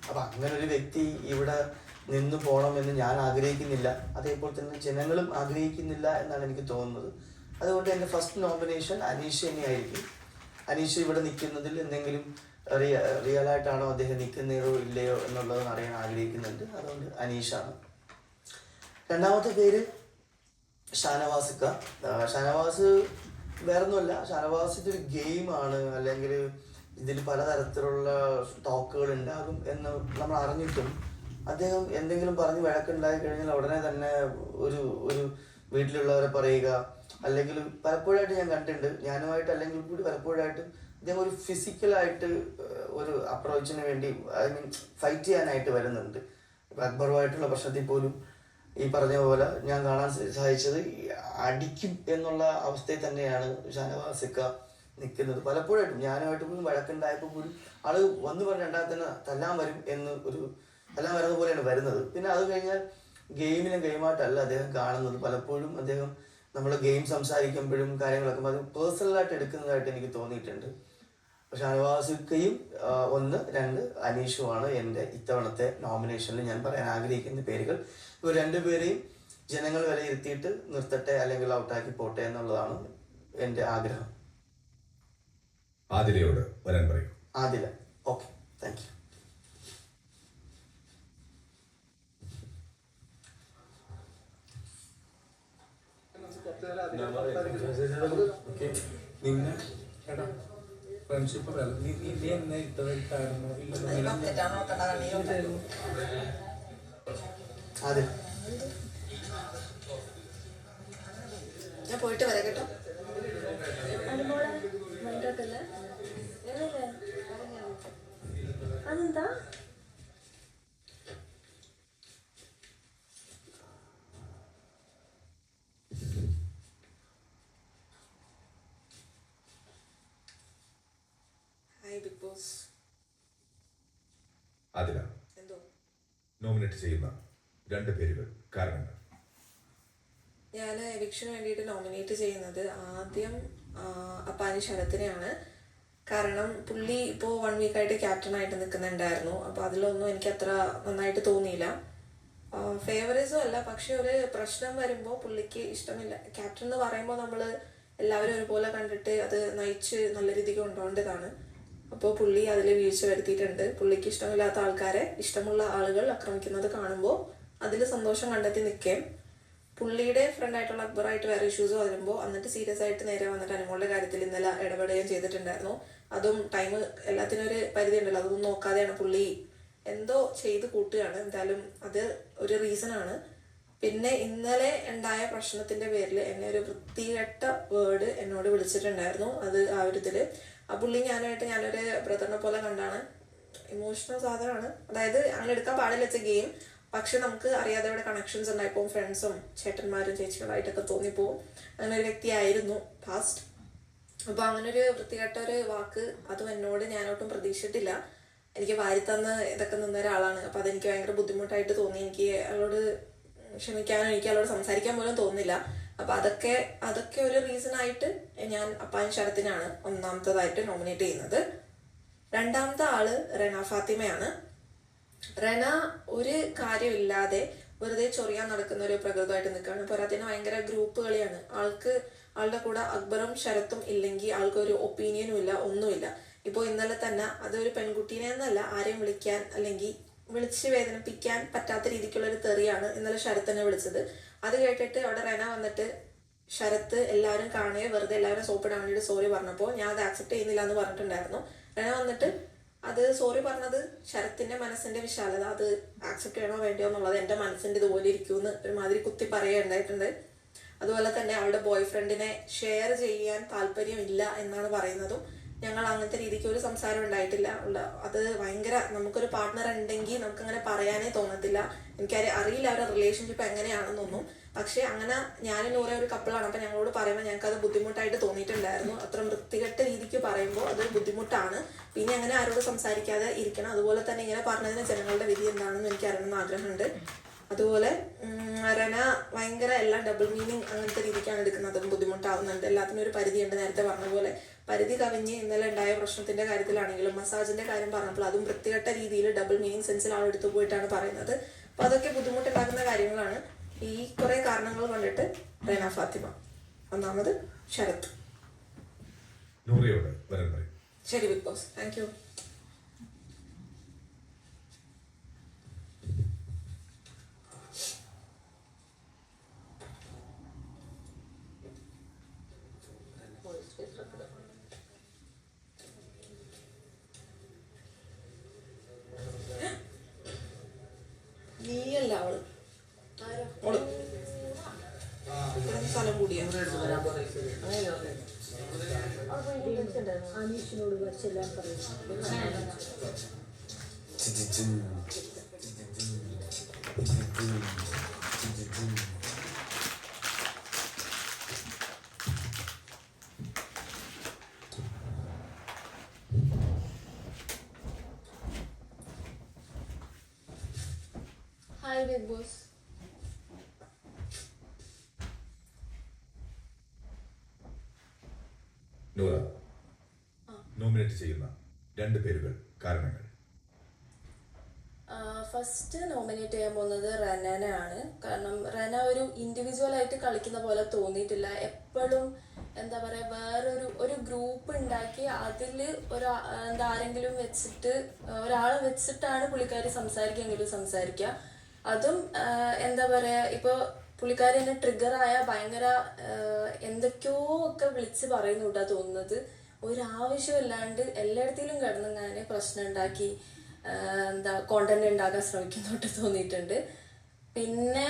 F: അപ്പം അങ്ങനെ ഒരു വ്യക്തി ഇവിടെ നിന്ന് പോകണമെന്ന് ഞാൻ ആഗ്രഹിക്കുന്നില്ല, അതേപോലെ തന്നെ ജനങ്ങളും ആഗ്രഹിക്കുന്നില്ല എന്നാണ് എനിക്ക് തോന്നുന്നത്. അതുകൊണ്ട് എൻ്റെ ഫസ്റ്റ് നോമിനേഷൻ അനീഷ് തന്നെയായിരിക്കും. അനീഷ് ഇവിടെ നിൽക്കുന്നതിൽ എന്തെങ്കിലും റിയലായിട്ടാണോ അദ്ദേഹം നിൽക്കുന്നതോ ഇല്ലയോ എന്നുള്ളത് അറിയാൻ ആഗ്രഹിക്കുന്നുണ്ട്. അതുകൊണ്ട് അനീഷാണ്. രണ്ടാമത്തെ പേര് ഷാനവാസിക്ക. ഷാനവാസ് വേറൊന്നുമല്ല, ഷാനവാസ് ഇതൊരു ഗെയിമാണ്, അല്ലെങ്കിൽ ഇതിൽ പലതരത്തിലുള്ള ടോക്കുകൾ ഉണ്ടാകും എന്ന് നമ്മൾ അറിഞ്ഞിട്ടും അദ്ദേഹം എന്തെങ്കിലും പറഞ്ഞ് വഴക്കുണ്ടായി കഴിഞ്ഞാൽ ഉടനെ തന്നെ ഒരു വീട്ടിലുള്ളവരെ പറയുക, അല്ലെങ്കിൽ പലപ്പോഴായിട്ട് ഞാൻ കണ്ടിട്ടുണ്ട്, ഞാനുമായിട്ട് അല്ലെങ്കിൽ കൂടി പലപ്പോഴായിട്ട് അദ്ദേഹം ഒരു ഫിസിക്കലായിട്ട് ഒരു അപ്രോച്ചിന് വേണ്ടി ഐ മീൻ ഫൈറ്റ് ചെയ്യാനായിട്ട് വരുന്നുണ്ട്. അക്ബറുമായിട്ടുള്ള പ്രശ്നത്തിൽ പോലും ഈ പറഞ്ഞ പോലെ ഞാൻ കാണാൻ സാധിച്ചത് അടിക്കും എന്നുള്ള അവസ്ഥയിൽ തന്നെയാണ് ഷാനവാസിക്ക നിൽക്കുന്നത്. പലപ്പോഴായിട്ടും ഞാനുമായിട്ട് പോലും വഴക്കുണ്ടായപ്പോൾ പോലും ആള് വന്ന് പറഞ്ഞ് രണ്ടാമത്തെ തന്നെ തല്ലാൻ വരും എന്ന് തല്ലാൻ വരുന്ന പോലെയാണ് വരുന്നത്. പിന്നെ അത് കഴിഞ്ഞാൽ ഗെയിമായിട്ടല്ല അദ്ദേഹം കാണുന്നത്. പലപ്പോഴും അദ്ദേഹം നമ്മൾ ഗെയിം സംസാരിക്കുമ്പോഴും കാര്യങ്ങളൊക്കെ അത് പേഴ്സണലായിട്ട് എടുക്കുന്നതായിട്ട് എനിക്ക് തോന്നിയിട്ടുണ്ട്. ഷാനവാസിക്കയും 1, 2 അനീഷുമാണ് എൻ്റെ ഇത്തവണത്തെ നോമിനേഷനിൽ ഞാൻ പറയാൻ ആഗ്രഹിക്കുന്ന പേരുകൾ. ഇവർ രണ്ടുപേരെയും ജനങ്ങൾ വിലയിരുത്തിയിട്ട് നിർത്തട്ടെ അല്ലെങ്കിൽ ഔട്ടാക്കി പോട്ടെ എന്നുള്ളതാണ് എൻ്റെ ആഗ്രഹം.
A: ആദിലയോട് വരാൻ പറയും.
F: Adila, okay, thank you.
J: നിന്നെ ഫ്രണ്ട്ഷിപ്പ് നീ എന്നെ ഇട്ടതായിട്ടായിരുന്നു
F: ആദില,
C: ഞാൻ പോയിട്ട് വരാം കേട്ടോ.
E: അതെന്താ?
C: Hi big boss.
A: ആദില,
C: എന്തോ
A: നോമിനേറ്റ് ചെയ്യുന്ന 2 പേരുകൾ കാരണങ്ങൾ.
B: ഞാൻ എവിക്ഷന് വേണ്ടിയിട്ട് നോമിനേറ്റ് ചെയ്യുന്നത് ആദ്യം അപ്പാനി ശരത്തിനെയാണ്. കാരണം പുള്ളി ഇപ്പോൾ 1 വീക്കായിട്ട് ക്യാപ്റ്റനായിട്ട് നിൽക്കുന്നുണ്ടായിരുന്നു. അപ്പോൾ അതിലൊന്നും എനിക്ക് അത്ര നന്നായിട്ട് തോന്നിയില്ല. ഫേവറിസും അല്ല, പക്ഷെ ഒരു പ്രശ്നം വരുമ്പോൾ പുള്ളിക്ക് ഇഷ്ടമില്ല. ക്യാപ്റ്റൻ എന്ന് പറയുമ്പോൾ നമ്മൾ എല്ലാവരും ഒരുപോലെ കണ്ടിട്ട് അത് നയിച്ച് നല്ല രീതിക്ക് കൊണ്ടുപോകേണ്ടതാണ്. അപ്പോൾ പുള്ളി അതിൽ വീഴ്ച വരുത്തിയിട്ടുണ്ട്. പുള്ളിക്ക് ഇഷ്ടമില്ലാത്ത ആൾക്കാരെ ഇഷ്ടമുള്ള ആളുകൾ ആക്രമിക്കുന്നത് കാണുമ്പോൾ അതിൽ സന്തോഷം കണ്ടെത്തി നിൽക്കുകയും പുള്ളിയുടെ ഫ്രണ്ടായിട്ടുള്ള അക്ബറായിട്ട് വേറെ ഇഷ്യൂസ് വരുമ്പോൾ എന്നിട്ട് സീരിയസ് ആയിട്ട് നേരെ വന്നിട്ട് അനുമോളുടെ കാര്യത്തിൽ ഇന്നലെ ഇടപെടുകയും ചെയ്തിട്ടുണ്ടായിരുന്നു. അതും ടൈം എല്ലാത്തിനും ഒരു പരിധി ഉണ്ടല്ലോ, അതൊന്നും നോക്കാതെയാണ് പുള്ളി എന്തോ ചെയ്ത് കൂട്ടുകയാണ്. എന്തായാലും അത് ഒരു റീസണാണ്. പിന്നെ ഇന്നലെ ഉണ്ടായ പ്രശ്നത്തിന്റെ പേരിൽ എന്നെ ഒരു വൃത്തികെട്ട വേർഡ് എന്നോട് വിളിച്ചിട്ടുണ്ടായിരുന്നു. അത് ആ ഒരു ഇതിൽ ആ പുള്ളി ഞാനൊരു ബ്രദറിനെ പോലെ കണ്ടാണ്. ഇമോഷണൽ സാധനമാണ്. അതായത് അങ്ങനെ എടുക്കാൻ പാടില്ല വെച്ച ഗെയിം, പക്ഷെ നമുക്ക് അറിയാതെ ഇവിടെ കണക്ഷൻസ് ഉണ്ടായിപ്പോവും. ഫ്രണ്ട്സും ചേട്ടന്മാരും ചേച്ചികളായിട്ടൊക്കെ തോന്നിപ്പോവും. അങ്ങനെ ഒരു വ്യക്തിയായിരുന്നു പാസ്റ്റ്. അപ്പോൾ അങ്ങനെ ഒരു വൃത്തികെട്ട ഒരു വാക്ക് അതും എന്നോട് ഞാനൊട്ടും പ്രതീക്ഷിച്ചിട്ടില്ല. എനിക്ക് വാരിത്തന്ന് ഇതൊക്കെ നിന്ന ഒരാളാണ്. അപ്പോൾ അതെനിക്ക് ഭയങ്കര ബുദ്ധിമുട്ടായിട്ട് തോന്നി. എനിക്ക് അയാളോട് ക്ഷമിക്കാനോ എനിക്ക് അയാളോട് സംസാരിക്കാൻ പോലും തോന്നില്ല. അപ്പോൾ അതൊക്കെ ഒരു റീസൺ ആയിട്ട് ഞാൻ അപ്പാൻ ശരത്തിനാണ് ഒന്നാമത്തേതായിട്ട് നോമിനേറ്റ് ചെയ്യുന്നത്. രണ്ടാമത്തെ ആള് റെന ഫാത്തിമയാണ്. റെന ഒരു കാര്യമില്ലാതെ വെറുതെ ചൊറിയാൻ നടക്കുന്ന ഒരു പ്രകൃതമായിട്ട് നിൽക്കുകയാണ്. പോരാത്തിന് ഭയങ്കര ഗ്രൂപ്പ് കളിയാണ്. ആളുടെ കൂടെ അക്ബറും ശരത്തും ഇല്ലെങ്കിൽ ആൾക്കൊരു ഒപ്പീനിയനും ഇല്ല, ഒന്നുമില്ല. ഇപ്പോൾ ഇന്നലെ തന്നെ അതൊരു പെൺകുട്ടീനെ എന്നല്ല ആരെയും വിളിക്കാൻ അല്ലെങ്കിൽ വിളിച്ച് വേദനിപ്പിക്കാൻ പറ്റാത്ത രീതിക്കുള്ള ഒരു തെറിയാണ് ഇന്നലെ ശരത്തിനെ വിളിച്ചത്. അത് കേട്ടിട്ട് അവിടെ റെന വന്നിട്ട് ശരത്ത് എല്ലാവരും കാണുകയോ വെറുതെ എല്ലാവരും സോപ്പിടാൻ വേണ്ടിയിട്ട് സോറി പറഞ്ഞപ്പോൾ ഞാൻ അത് ആക്സെപ്റ്റ് ചെയ്യുന്നില്ല എന്ന് പറഞ്ഞിട്ടുണ്ടായിരുന്നു. റെന വന്നിട്ട് അത് സോറി പറഞ്ഞത് ശരത്തിന്റെ മനസ്സിന്റെ വിശാലത, അത് ആക്സെപ്റ്റ് ചെയ്യണോ വേണ്ടിയോ എന്നുള്ളത് എൻ്റെ മനസ്സിന്റെ ഇതുപോലെ ഇരിക്കുമെന്ന് ഒരുമാതിരി കുത്തി പറയുകയുണ്ടായിട്ടുണ്ട്. അതുപോലെ തന്നെ അവളുടെ ബോയ് ഫ്രണ്ടിനെ ഷെയർ ചെയ്യാൻ താല്പര്യമില്ല എന്നാണ് പറയുന്നതും
K: ഞങ്ങൾ അങ്ങനത്തെ രീതിക്ക് ഒരു സംസാരം ഉണ്ടായിട്ടില്ല. അത് ഭയങ്കര, നമുക്കൊരു പാർട്ട്ണർ ഉണ്ടെങ്കിൽ നമുക്കങ്ങനെ പറയാനേ തോന്നത്തില്ല. അറിയില്ല അവരുടെ റിലേഷൻഷിപ്പ് എങ്ങനെയാണെന്നൊന്നും. പക്ഷെ അങ്ങനെ ഞാനും നൂറെ ഒരു കപ്പിളാണ്. അപ്പം ഞങ്ങളോട് പറയുമ്പോൾ ഞങ്ങൾക്ക് അത് ബുദ്ധിമുട്ടായിട്ട് തോന്നിയിട്ടുണ്ടായിരുന്നു. അത്ര വൃത്തികെട്ട രീതിക്ക് പറയുമ്പോൾ അത് ബുദ്ധിമുട്ടാണ്. പിന്നെ അങ്ങനെ ആരോട് സംസാരിക്കാതെ ഇരിക്കണം. അതുപോലെ തന്നെ ഇങ്ങനെ പറഞ്ഞതിന് ജനങ്ങളുടെ വിധി എന്താണെന്ന് എനിക്ക് അറിയണമെന്ന് ആഗ്രഹമുണ്ട്. അതുപോലെ റന ഭയങ്കര എല്ലാം ഡബിൾ മീനിങ് അങ്ങനത്തെ രീതിക്കാണ് എടുക്കുന്നത്. അതും ബുദ്ധിമുട്ടാവുന്നുണ്ട്. എല്ലാത്തിനും ഒരു പരിധിയുണ്ട്. നേരത്തെ പറഞ്ഞ പോലെ പരിധി കവിഞ്ഞ് ഇന്നലെ ഉണ്ടായ പ്രശ്നത്തിന്റെ കാര്യത്തിലാണെങ്കിലും മസാജിന്റെ കാര്യം പറഞ്ഞപ്പോൾ അതും വൃത്തികെട്ട രീതിയിൽ ഡബിൾ മീനിങ് സെൻസിൽ ആളെടുത്തു പോയിട്ടാണ് പറയുന്നത്. അപ്പൊ അതൊക്കെ ബുദ്ധിമുട്ടുണ്ടാക്കുന്ന കാര്യങ്ങളാണ്. ഈ കുറെ കാരണങ്ങൾ കണ്ടിട്ട് റെന ഫാത്തിമ. ഒന്നാമത് ശരത്.
A: നൂറയോട് വരാൻ പറയും.
K: ശരി ബിഗ് ബോസ്, താങ്ക് യു. നീയല്ല അവള് സ്ഥലം കൂടിയാ.
E: അനീഷിനോട് വച്ചെല്ലാം പറയും.
B: Hi big Boss.
A: Noora, nominate ചെയ്യുന്ന 2 പേരുകൾ, കാരണങ്ങൾ.
B: ഫസ്റ്റ് നോമിനേറ്റ് ചെയ്യാൻ പോകുന്നത് റെനയാണ്. കാരണം റെന ഒരു ഇൻഡിവിജ്വലായിട്ട് കളിക്കുന്ന പോലെ തോന്നിയിട്ടില്ല. എപ്പോഴും എന്താ പറയുക, വേറൊരു ഗ്രൂപ്പ് ഉണ്ടാക്കി അതിൽ ആരെങ്കിലും വെച്ചിട്ട് ഒരാളെ വെച്ചിട്ടാണ് പുള്ളിക്കാരി സംസാരിക്കുക. അതും എന്താ പറയുക, ഇപ്പോൾ പുള്ളിക്കാരി എന്നെ ട്രിഗറായ ഭയങ്കര എന്തൊക്കെയോ ഒക്കെ വിളിച്ച് പറയുന്നുണ്ടാ തോന്നുന്നത്. ഒരാവശ്യമില്ലാണ്ട് എല്ലായിടത്തിലും കിടന്നങ്ങനെ പ്രശ്നം ഉണ്ടാക്കി കോണ്ടന്റ് ഉണ്ടാക്കാൻ ശ്രമിക്കുന്നോട്ട് തോന്നിയിട്ടുണ്ട്. പിന്നെ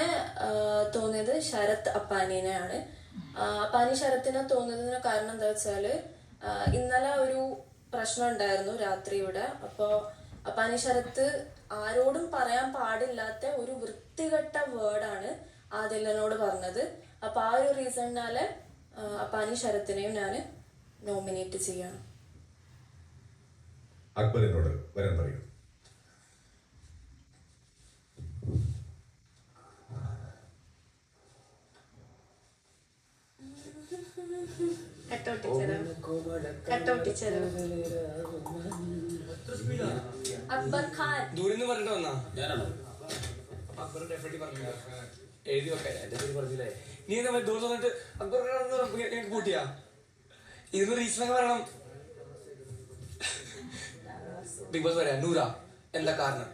B: തോന്നിയത് ശരത് അപ്പാനിനെയാണ്. അപ്പാനി ശരത്തിനെ തോന്നുന്നതിന് കാരണം എന്താ വെച്ചാൽ ഇന്നലെ ഒരു പ്രശ്നം ഉണ്ടായിരുന്നു രാത്രി ഇവിടെ. അപ്പോൾ അപ്പാനി ശരത്ത് ആരോടും പറയാൻ പാടില്ലാത്ത ഒരു വൃത്തികെട്ട വേർഡാണ് ആദിലനോട് പറഞ്ഞത്. അപ്പൊ ആ ഒരു റീസണിനാല് അപ്പാനി ശരത്തിനെയും ഞാൻ നോമിനേറ്റ് ചെയ്യണം.
A: അക്ബറിനോട് വരാൻ പറയൂ.
B: അക്ബർ ഖാൻ
G: ദൂരിന്ന് പറഞ്ഞിട്ട് വന്നാ
I: ഞാനാണോ?
G: അക്ബർ ഡെഫിനറ്റ്ലി പറഞ്ഞു എഴുതി വെക്കാൻ.
I: എന്റെ പേര് പറഞ്ഞില്ലേ?
G: നീ എന്താ ദിവസം വന്നിട്ട് അക്ബർ കൂട്ടിയാ ഇതിന് റീസൺ പറയണം. ബിഗ് ബോസ് പറയാ നൂറ എന്താ കാരണം?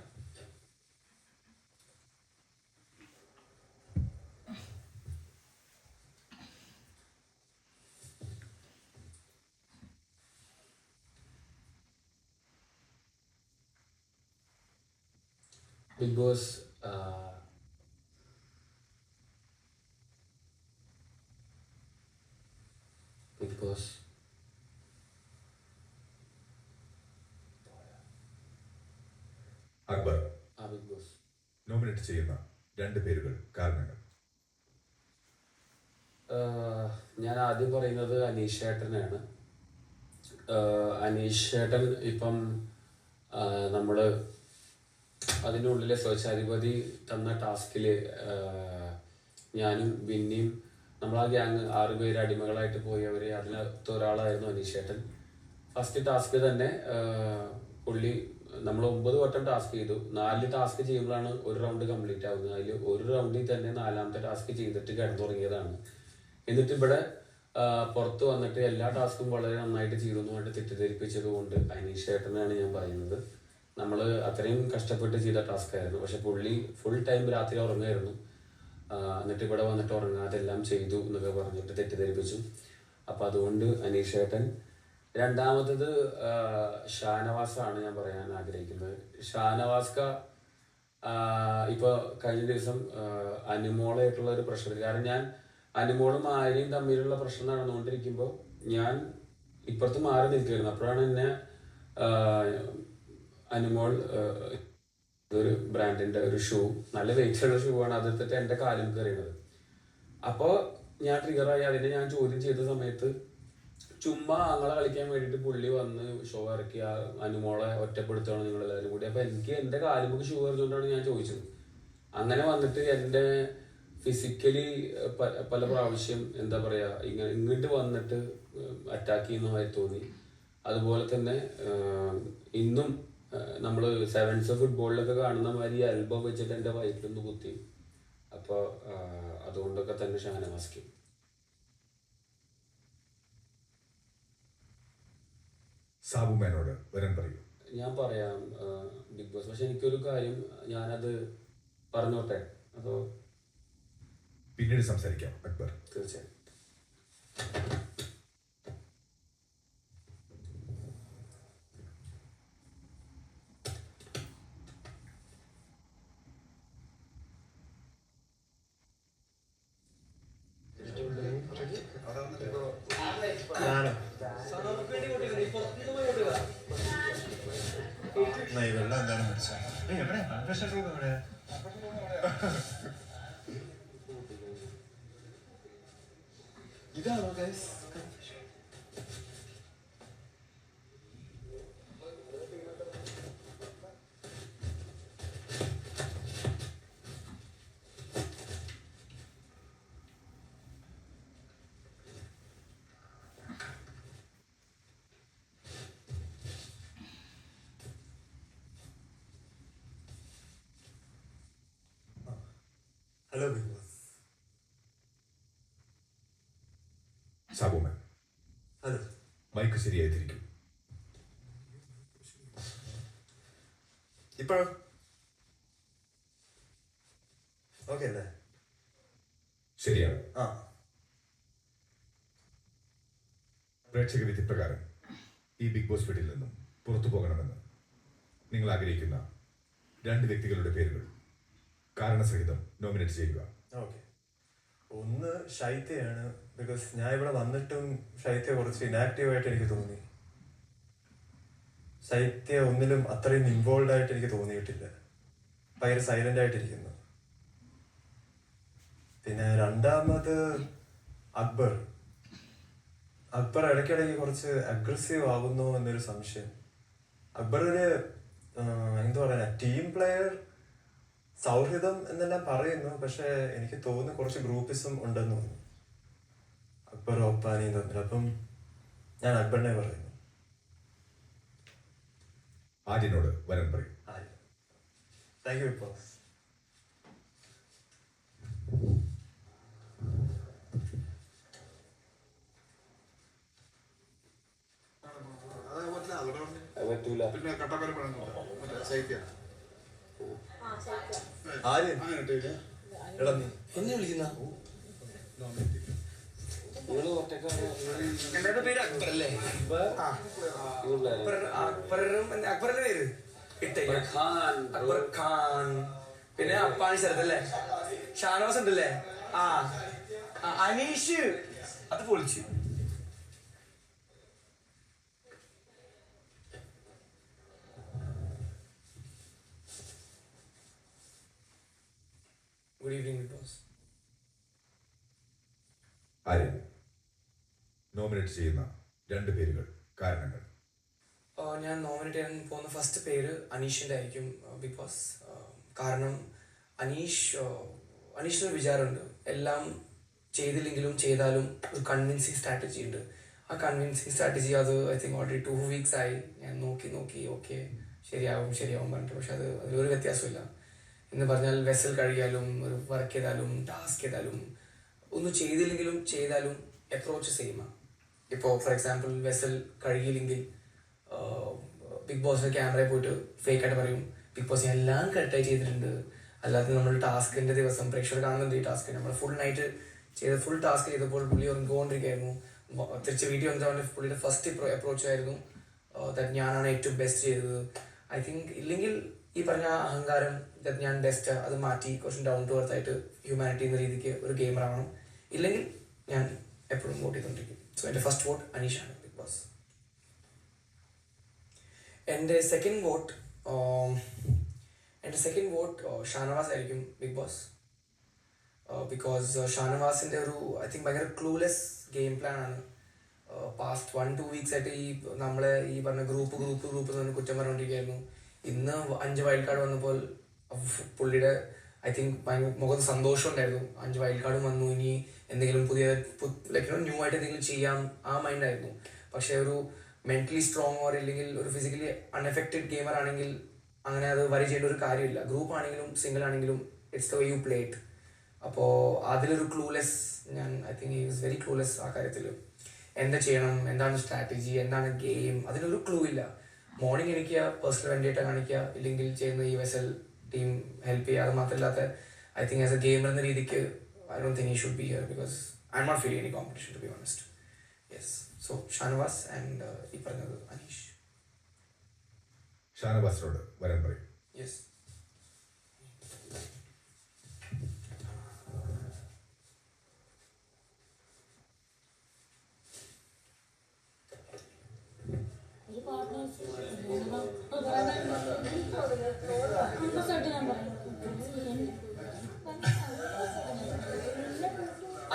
I: Bigg Boss
A: Akbar,
I: Bigg boss
A: nominate ചെയ്യുന്ന 2 പേരുകൾ, കാരണങ്ങൾ.
I: ഞാൻ ആദ്യം പറയുന്നത് അനീഷ് ചേട്ടനാണ്. അനീഷ് ചേട്ടൻ ഇപ്പം നമ്മള് അതിനുള്ളിലെ സ്വച്ഛാധിപതി തന്ന ടാസ്കിൽ ഞാനും ബിന്നിയും നമ്മളാ ഗ്യാങ് 6 പേര് അടിമകളായിട്ട് പോയവരെ അതിനകത്ത് ഒരാളായിരുന്നു അനീഷ് ചേട്ടൻ. ഫസ്റ്റ് ടാസ്ക് തന്നെ പുള്ളി നമ്മൾ 9 വട്ടം ടാസ്ക് ചെയ്തു. 4 ടാസ്ക് ചെയ്യുമ്പോഴാണ് ഒരു റൗണ്ട് കംപ്ലീറ്റ് ആവുന്നത്. അതിൽ ഒരു റൗണ്ടിൽ തന്നെ 4ാമത്തെ ടാസ്ക് ചെയ്തിട്ട് കിടന്നുറങ്ങിയതാണ്. എന്നിട്ട് ഇവിടെ പുറത്ത് വന്നിട്ട് എല്ലാ ടാസ്കും വളരെ നന്നായിട്ട് ചെയ്തു എന്നുമായിട്ട് തെറ്റിദ്ധരിപ്പിച്ചത് കൊണ്ട് അനീഷ് ചേട്ടനാണ് ഞാൻ പറയുന്നത്. നമ്മൾ അത്രയും കഷ്ടപ്പെട്ട് ചെയ്ത ടാസ്ക് ആയിരുന്നു. പക്ഷെ പുള്ളി ഫുൾ ടൈം രാത്രി ഉറങ്ങായിരുന്നു. എന്നിട്ട് ഇവിടെ വന്നിട്ട് ഉറങ്ങാതെ എല്ലാം ചെയ്തു എന്നൊക്കെ പറഞ്ഞിട്ട് തെറ്റിദ്ധരിപ്പിച്ചു. അപ്പം അതുകൊണ്ട് അനീഷ് ചേട്ടൻ. രണ്ടാമത്തത് ഷാനവാസാണ് ഞാൻ പറയാൻ ആഗ്രഹിക്കുന്നത്. ഷാനവാസ്ക ഇപ്പോൾ കഴിഞ്ഞ ദിവസം അനുമോളായിട്ടുള്ള ഒരു പ്രശ്നത്തിൽ, കാരണം ഞാൻ അനുമോളും ആര്യയും തമ്മിലുള്ള പ്രശ്നം നടന്നുകൊണ്ടിരിക്കുമ്പോൾ ഞാൻ ഇപ്പുറത്ത് മാറി നിൽക്കുകയായിരുന്നു. അപ്പോഴാണ് എന്നെ അനുമോൾ ഒരു ബ്രാൻഡിൻ്റെ ഒരു ഷൂ, നല്ല വെയിറ്റുള്ള ഷൂ ആണ്, അതെടുത്തിട്ട് എൻ്റെ കാലിൽ കയറിയത്. അപ്പോൾ ഞാൻ ട്രിഗറായി. അതിനെ ഞാൻ ചോദ്യം ചെയ്ത സമയത്ത് ചുമ്മാ ആങ്ങളെ കളിക്കാൻ വേണ്ടിയിട്ട് പുള്ളി വന്ന് ഷോ ഇറക്കി അനുമോളെ ഒറ്റപ്പെടുത്തുകയാണ് നിങ്ങളെല്ലാവരും കൂടി. അപ്പോൾ എനിക്ക് എൻ്റെ കാലുമ്പ് ഷൂ എറിഞ്ഞുകൊണ്ടാണ് ഞാൻ ചോദിച്ചത്. അങ്ങനെ വന്നിട്ട് എൻ്റെ ഫിസിക്കലി പല പ്രാവശ്യം എന്താ പറയുക ഇങ്ങോട്ട് വന്നിട്ട് അറ്റാക്ക് ചെയ്യുന്നതായി തോന്നി. അതുപോലെ തന്നെ ഇന്നും നമ്മൾ സെവൻസ് ഫുട്ബോളിലൊക്കെ കാണുന്ന മാതിരി എൽബോ വെച്ചിട്ട് എൻ്റെ വയറ്റിലൊന്ന് കുത്തി. അപ്പോൾ അതുകൊണ്ടൊക്കെ തന്നെ ഷാനവാസ്ക്ക്
A: സാബുമേനോട് വരാൻ പറയൂ.
I: ഞാൻ പറയാം ബിഗ് ബോസ്. പക്ഷെ എനിക്കൊരു കാര്യം, ഞാനത് പറഞ്ഞോട്ടെ അതോ
A: പിന്നീട് സംസാരിക്കാം അക്ബർ?
I: തീർച്ചയായും.
F: ഇതാണോ guys?
J: Hello big boss.
A: Sabumon,
J: hello.
A: Mic ശരിയായി തിരിക്കും.
J: ഇപ്പോഴോ ഓക്കെ അല്ലേ?
A: ശരിയാണ്.
J: ആ,
A: പ്രേക്ഷക വിധി പ്രകാരം ഈ ബിഗ് ബോസ് വീട്ടിൽ നിന്നും പുറത്തു പോകണമെന്ന് നിങ്ങൾ ആഗ്രഹിക്കുന്ന 2 വ്യക്തികളുടെ പേരുകൾ കാരണസഹിതം നോമിനേറ്റ് ചെയ്യുക.
J: ഓക്കെ. ഒന്ന് ഷൈത്യയാണ്. ബിക്കോസ് ഞാൻ ഇവിടെ വന്നിട്ടും ഷൈത്യ കുറച്ച് ഇനാക്റ്റീവായിട്ട് എനിക്ക് തോന്നി. ശൈത്യ ഒന്നിലും അത്രയും ഇൻവോൾവ് ആയിട്ട് എനിക്ക് തോന്നിയിട്ടില്ല. ഭയങ്കര സൈലന്റ് ആയിട്ടിരിക്കുന്നു. പിന്നെ രണ്ടാമത് അക്ബർ. അക്ബർ ഇടയ്ക്കിടയ്ക്ക് കുറച്ച് അഗ്രസീവ് ആകുന്നു എന്നൊരു സംശയം. അക്ബർ ഒരു എന്താ പറയുക, ടീം പ്ലെയർ, സൗഹൃദം എന്നെല്ലാം പറയുന്നു. പക്ഷെ എനിക്ക് തോന്നുന്നു കുറച്ച് ഗ്രൂപ്പിസം ഉണ്ടെന്ന് തോന്നുന്നു അക്ബർ ഒപ്പാനിയും തമ്മിൽ. അപ്പം ഞാൻ അക്ബറിനെ പറയുന്നു.
A: ആര്യനോട് വരാൻ പറയും.
J: Thank you Bigg Boss.
I: പറ്റൂല.
J: ആര്യൻ, എടാ നീ
G: എന്നെ വിളിക്കുന്ന
I: നിങ്ങൾ ഒറ്റക്കാണ്.
G: എന്റെ പേര് അക്ബർ അല്ലേ? അക്ബറിന്റെ പേര് ഇട്ടേ അക്ബർ ഖാൻ. പിന്നെ അപ്പാണി ശരത്തല്ലേ? ഷാനവാസ് ഉണ്ടല്ലേ? ആ അനീഷ്, അത് പൊളിച്ചു. Good evening big Boss.
A: Aryan, nominate ചെയ്യുന്ന 2 പേരുകൾ കാരണങ്ങൾ.
G: ഞാൻ നോമിനേറ്റ് ചെയ്യാൻ പോകുന്ന ഫസ്റ്റ് പേര് അനീഷിൻ്റെ ആയിരിക്കും ബിഗ് ബോസ്. കാരണം അനീഷിനൊരു വിചാരമുണ്ട്, എല്ലാം ചെയ്തില്ലെങ്കിലും ചെയ്താലും ഒരു കൺവിൻസിങ് സ്ട്രാറ്റജി ഉണ്ട്. ആ കൺവിൻസിങ് സ്ട്രാറ്റജി അത് ഐ തിങ്ക് ഓൾറെഡി 2 weeks ആയി. ഞാൻ നോക്കി ഓക്കെ ശരിയാവും പറഞ്ഞിട്ട്. പക്ഷെ അതിലൊരു വ്യത്യാസമില്ല. എന്ന് പറഞ്ഞാൽ വെസൽ കഴുകിയാലും ഒരു വർക്ക് ചെയ്താലും ടാസ്ക് ചെയ്താലും ഒന്നും ചെയ്തില്ലെങ്കിലും ചെയ്താലും അപ്രോച്ച് സെയിമാണ്. ഇപ്പോൾ ഫോർ എക്സാമ്പിൾ വെസൽ കഴുകിയില്ലെങ്കിൽ ബിഗ് ബോസിൻ്റെ ക്യാമറയിൽ പോയിട്ട് ഫേക്കായിട്ട് പറയും ബിഗ് ബോസ് ഞാൻ എല്ലാം കറക്റ്റായി ചെയ്തിട്ടുണ്ട്. അല്ലാതെ നമ്മൾ ടാസ്കിൻ്റെ ദിവസം പ്രേക്ഷകർ കാണുന്നുണ്ട് ഈ ടാസ്ക് നമ്മൾ ഫുൾ നൈറ്റ് ഫുൾ ടാസ്ക് ചെയ്തപ്പോൾ പുള്ളി ഉറങ്ങിക്കൊണ്ടിരിക്കുകയായിരുന്നു. തിരിച്ച് വീഡിയോ വന്നിട്ട് പുള്ളിയുടെ ഫസ്റ്റ് അപ്രോച്ച് ആയിരുന്നു ദാറ്റ് ഞാനാണ് ഏറ്റവും ബെസ്റ്റ് ചെയ്തത്. ഐ തിങ്ക് ഇല്ലെങ്കിൽ ഈ പറഞ്ഞ അഹങ്കാരം ഞാൻ ബെസ്റ്റ് അത് മാറ്റി കുറച്ച് ഡൗൺ ടു എർത്ത് ആയിട്ട് ഹ്യൂമാനിറ്റി എന്ന രീതിക്ക് ഒരു ഗെയിമർ ആവണം. ഇല്ലെങ്കിൽ ഞാൻ എപ്പോഴും വോട്ട് ചെയ്തുകൊണ്ടിരിക്കും. സോ എൻ്റെ ഫസ്റ്റ് വോട്ട് അനീഷാണ് ബിഗ് ബോസ്. എൻ്റെ സെക്കൻഡ് വോട്ട് ഷാനവാസ് ആയിരിക്കും ബിഗ് ബോസ്. ബിക്കോസ് ഷാനവാസിൻ്റെ ഒരു ഐ തിങ്ക് ഭയങ്കര ക്ലൂലെസ് ഗെയിം പ്ലാൻ ആണ്. പാസ്റ്റ് 1-2 വീക്സ് ആയിട്ട് ഈ നമ്മളെ ഈ പറഞ്ഞ ഗ്രൂപ്പ് എന്ന് കുറ്റം പറഞ്ഞുകൊണ്ടിരിക്കുകയായിരുന്നു. ഇന്ന് 5 വൈൽഡ് കാർഡ് വന്നപ്പോൾ പുള്ളിയുടെ ഐ തിങ്ക് ഭയങ്കര മുഖത്ത് സന്തോഷം ഉണ്ടായിരുന്നു. 5 വൈൽഡ് കാർഡും വന്നു, ഇനി എന്തെങ്കിലും പുതിയ ന്യൂ ആയിട്ട് എന്തെങ്കിലും ചെയ്യാം, ആ മൈൻഡായിരുന്നു. പക്ഷേ ഒരു മെൻ്റലി സ്ട്രോങ് ഓർ ഇല്ലെങ്കിൽ ഒരു ഫിസിക്കലി അൺഎഫക്റ്റഡ് ഗെയിമർ ആണെങ്കിൽ അങ്ങനെ അത് വരി ചെയ്യേണ്ട ഒരു കാര്യമില്ല. ഗ്രൂപ്പ് ആണെങ്കിലും സിംഗിൾ ആണെങ്കിലും it's the way you play it. അപ്പോൾ അതിലൊരു clueless, I think he is very clueless ആ കാര്യത്തിൽ. എന്താ ചെയ്യണം, എന്താണ് സ്ട്രാറ്റജി, എന്താണ് ഗെയിം, അതിനൊരു ക്ലൂ ഇല്ല. മോർണിംഗ് എണീക്കുക, പേഴ്സണൽ വെൻഡേറ്റ കാണിക്കുക, ഇല്ലെങ്കിൽ ചെയ്യുന്ന ഈ വെസൽ ടീം ഹെൽപ്പ് ചെയ്യുക, അത് മാത്രമല്ലാത്ത I think as a gamer എന്ന രീതിക്ക് I don't think he should be here because I am not feeling any competition to be honest. Yes, so Shanavas and ഈ പറഞ്ഞത് അനീഷ്.
A: ഷാനവാസിനോട് വരാൻ പറയും.
G: യെസ്.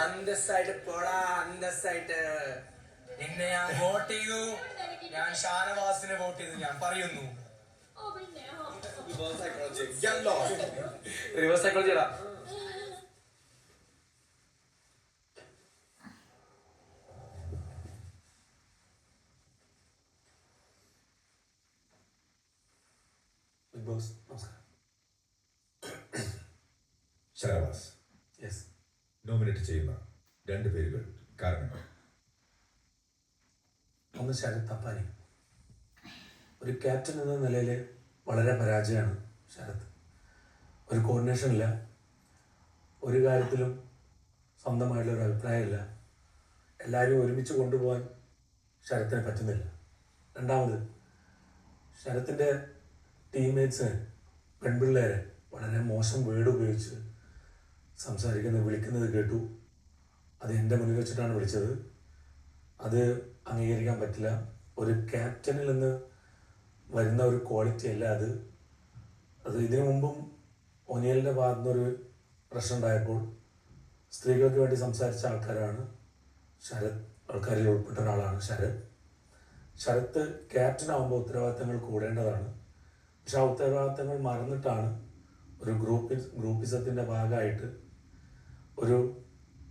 L: അന്തസ്സായിട്ട് പോടാ, അന്തസ്സായിട്ട്. നിന്നെ ഞാൻ വോട്ട് ചെയ്തു, ഞാൻ ഷാനവാസിന് വോട്ട് ചെയ്തു, ഞാൻ പറയുന്നു.
G: റിവേഴ്സ് സൈക്കോളജി ഇടാ.
J: ബിഗ് ബോസ് നമസ്കാരം.
A: ഷാനവാസ്,
J: യെസ്,
A: നോമിനേറ്റ് ചെയ്യുന്ന 2 പേരുകൾ, കാരണങ്ങൾ.
J: ഒന്ന് ശരത് തപ്പാനി. ഒരു ക്യാപ്റ്റൻ എന്ന നിലയിൽ വളരെ പരാജയമാണ് ശരത്. ഒരു കോർഡിനേഷൻ ഇല്ല, ഒരു കാര്യത്തിലും സ്വന്തമായിട്ടുള്ളൊരു അഭിപ്രായമില്ല. എല്ലാവരും ഒരുമിച്ച് കൊണ്ടുപോകാൻ ശരത്തിന് പറ്റുന്നില്ല. രണ്ടാമത്, ശരത്തിൻ്റെ ടീംമേറ്റ്സ് പെൺപിള്ളേരെ വളരെ മോശം വേർഡ് ഉപയോഗിച്ച് വിളിക്കുന്നത് കേട്ടു. അത് എൻ്റെ മുന്നിൽ വെച്ചിട്ടാണ് വിളിച്ചത്. അത് അംഗീകരിക്കാൻ പറ്റില്ല. ഒരു ക്യാപ്റ്റനിൽ നിന്ന് വരുന്ന ഒരു ക്വാളിറ്റി അല്ല അത്. ഇതിനു മുമ്പും ഒനിയലിൻ്റെ ഭാഗത്തു നിന്നൊരു പ്രശ്നം ഉണ്ടായപ്പോൾ സ്ത്രീകൾക്ക് വേണ്ടി സംസാരിച്ച ആൾക്കാരാണ് ശരത്. ആൾക്കാരിൽ ഉൾപ്പെട്ട ഒരാളാണ് ശരത്. ശരത്ത് ക്യാപ്റ്റനാകുമ്പോൾ ഉത്തരവാദിത്തങ്ങൾ കൂടേണ്ടതാണ്. പക്ഷെ ആ ഉത്തരവാദിത്തങ്ങൾ മറന്നിട്ടാണ് ഒരു ഗ്രൂപ്പിസത്തിൻ്റെ ഭാഗമായിട്ട് ഒരു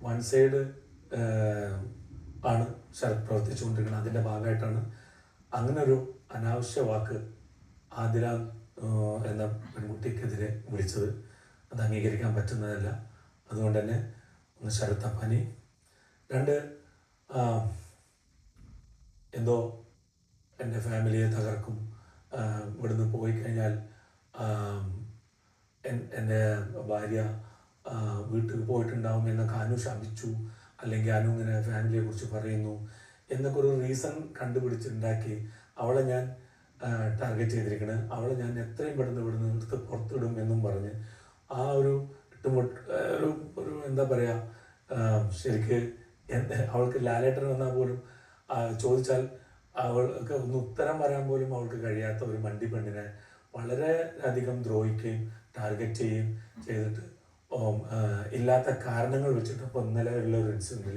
J: വൺ സൈഡ് ആണ് ശരത് പ്രവർത്തിച്ചുകൊണ്ടിരിക്കുന്നത്. അതിൻ്റെ ഭാഗമായിട്ടാണ് അങ്ങനെ ഒരു അനാവശ്യ വാക്ക് ആതിര എന്ന പെൺകുട്ടിക്കെതിരെ വിളിച്ചത്. അത് അംഗീകരിക്കാൻ പറ്റുന്നതല്ല. അതുകൊണ്ട് തന്നെ ഒന്ന് ശരത് തപ്പാനി. 2, എന്തോ എൻ്റെ ഫാമിലിയെ തകർക്കും, ഇവിടുന്ന് പോയി കഴിഞ്ഞാൽ എൻ്റെ ഭാര്യ വീട്ടിൽ പോയിട്ടുണ്ടാവും എന്നൊക്കെ അനു ശപിച്ചു, അല്ലെങ്കിൽ അനു ഇങ്ങനെ ഫാമിലിയെ കുറിച്ച് പറയുന്നു എന്നൊക്കെ ഒരു റീസൺ കണ്ടുപിടിച്ചുണ്ടാക്കി അവളെ ഞാൻ ടാർഗറ്റ് ചെയ്തിരിക്കുന്നത്, അവളെ ഞാൻ എത്രയും പെട്ടെന്ന് ഇവിടുന്ന് എടുത്ത് പുറത്തിടും എന്നും പറഞ്ഞ് ആ ഒരു ഒരു എന്താ പറയുക, ശരിക്ക് അവൾക്ക് ലാലേട്ടൻ വന്നാൽ പോലും ചോദിച്ചാൽ അവൾക്ക് ഒന്ന് ഉത്തരം പറയാൻ പോലും അവൾക്ക് കഴിയാത്ത ഒരു മണ്ടി പെണ്ണിനെ വളരെ അധികം ദ്രോഹിക്കുകയും ടാർഗറ്റ് ചെയ്യുകയും ചെയ്തിട്ട് ഇല്ലാത്ത കാരണങ്ങൾ വെച്ചിട്ട്. അപ്പോൾ ഇന്നലെ ഉള്ള ഒരു ഇൻസിഡൻറ്റിൽ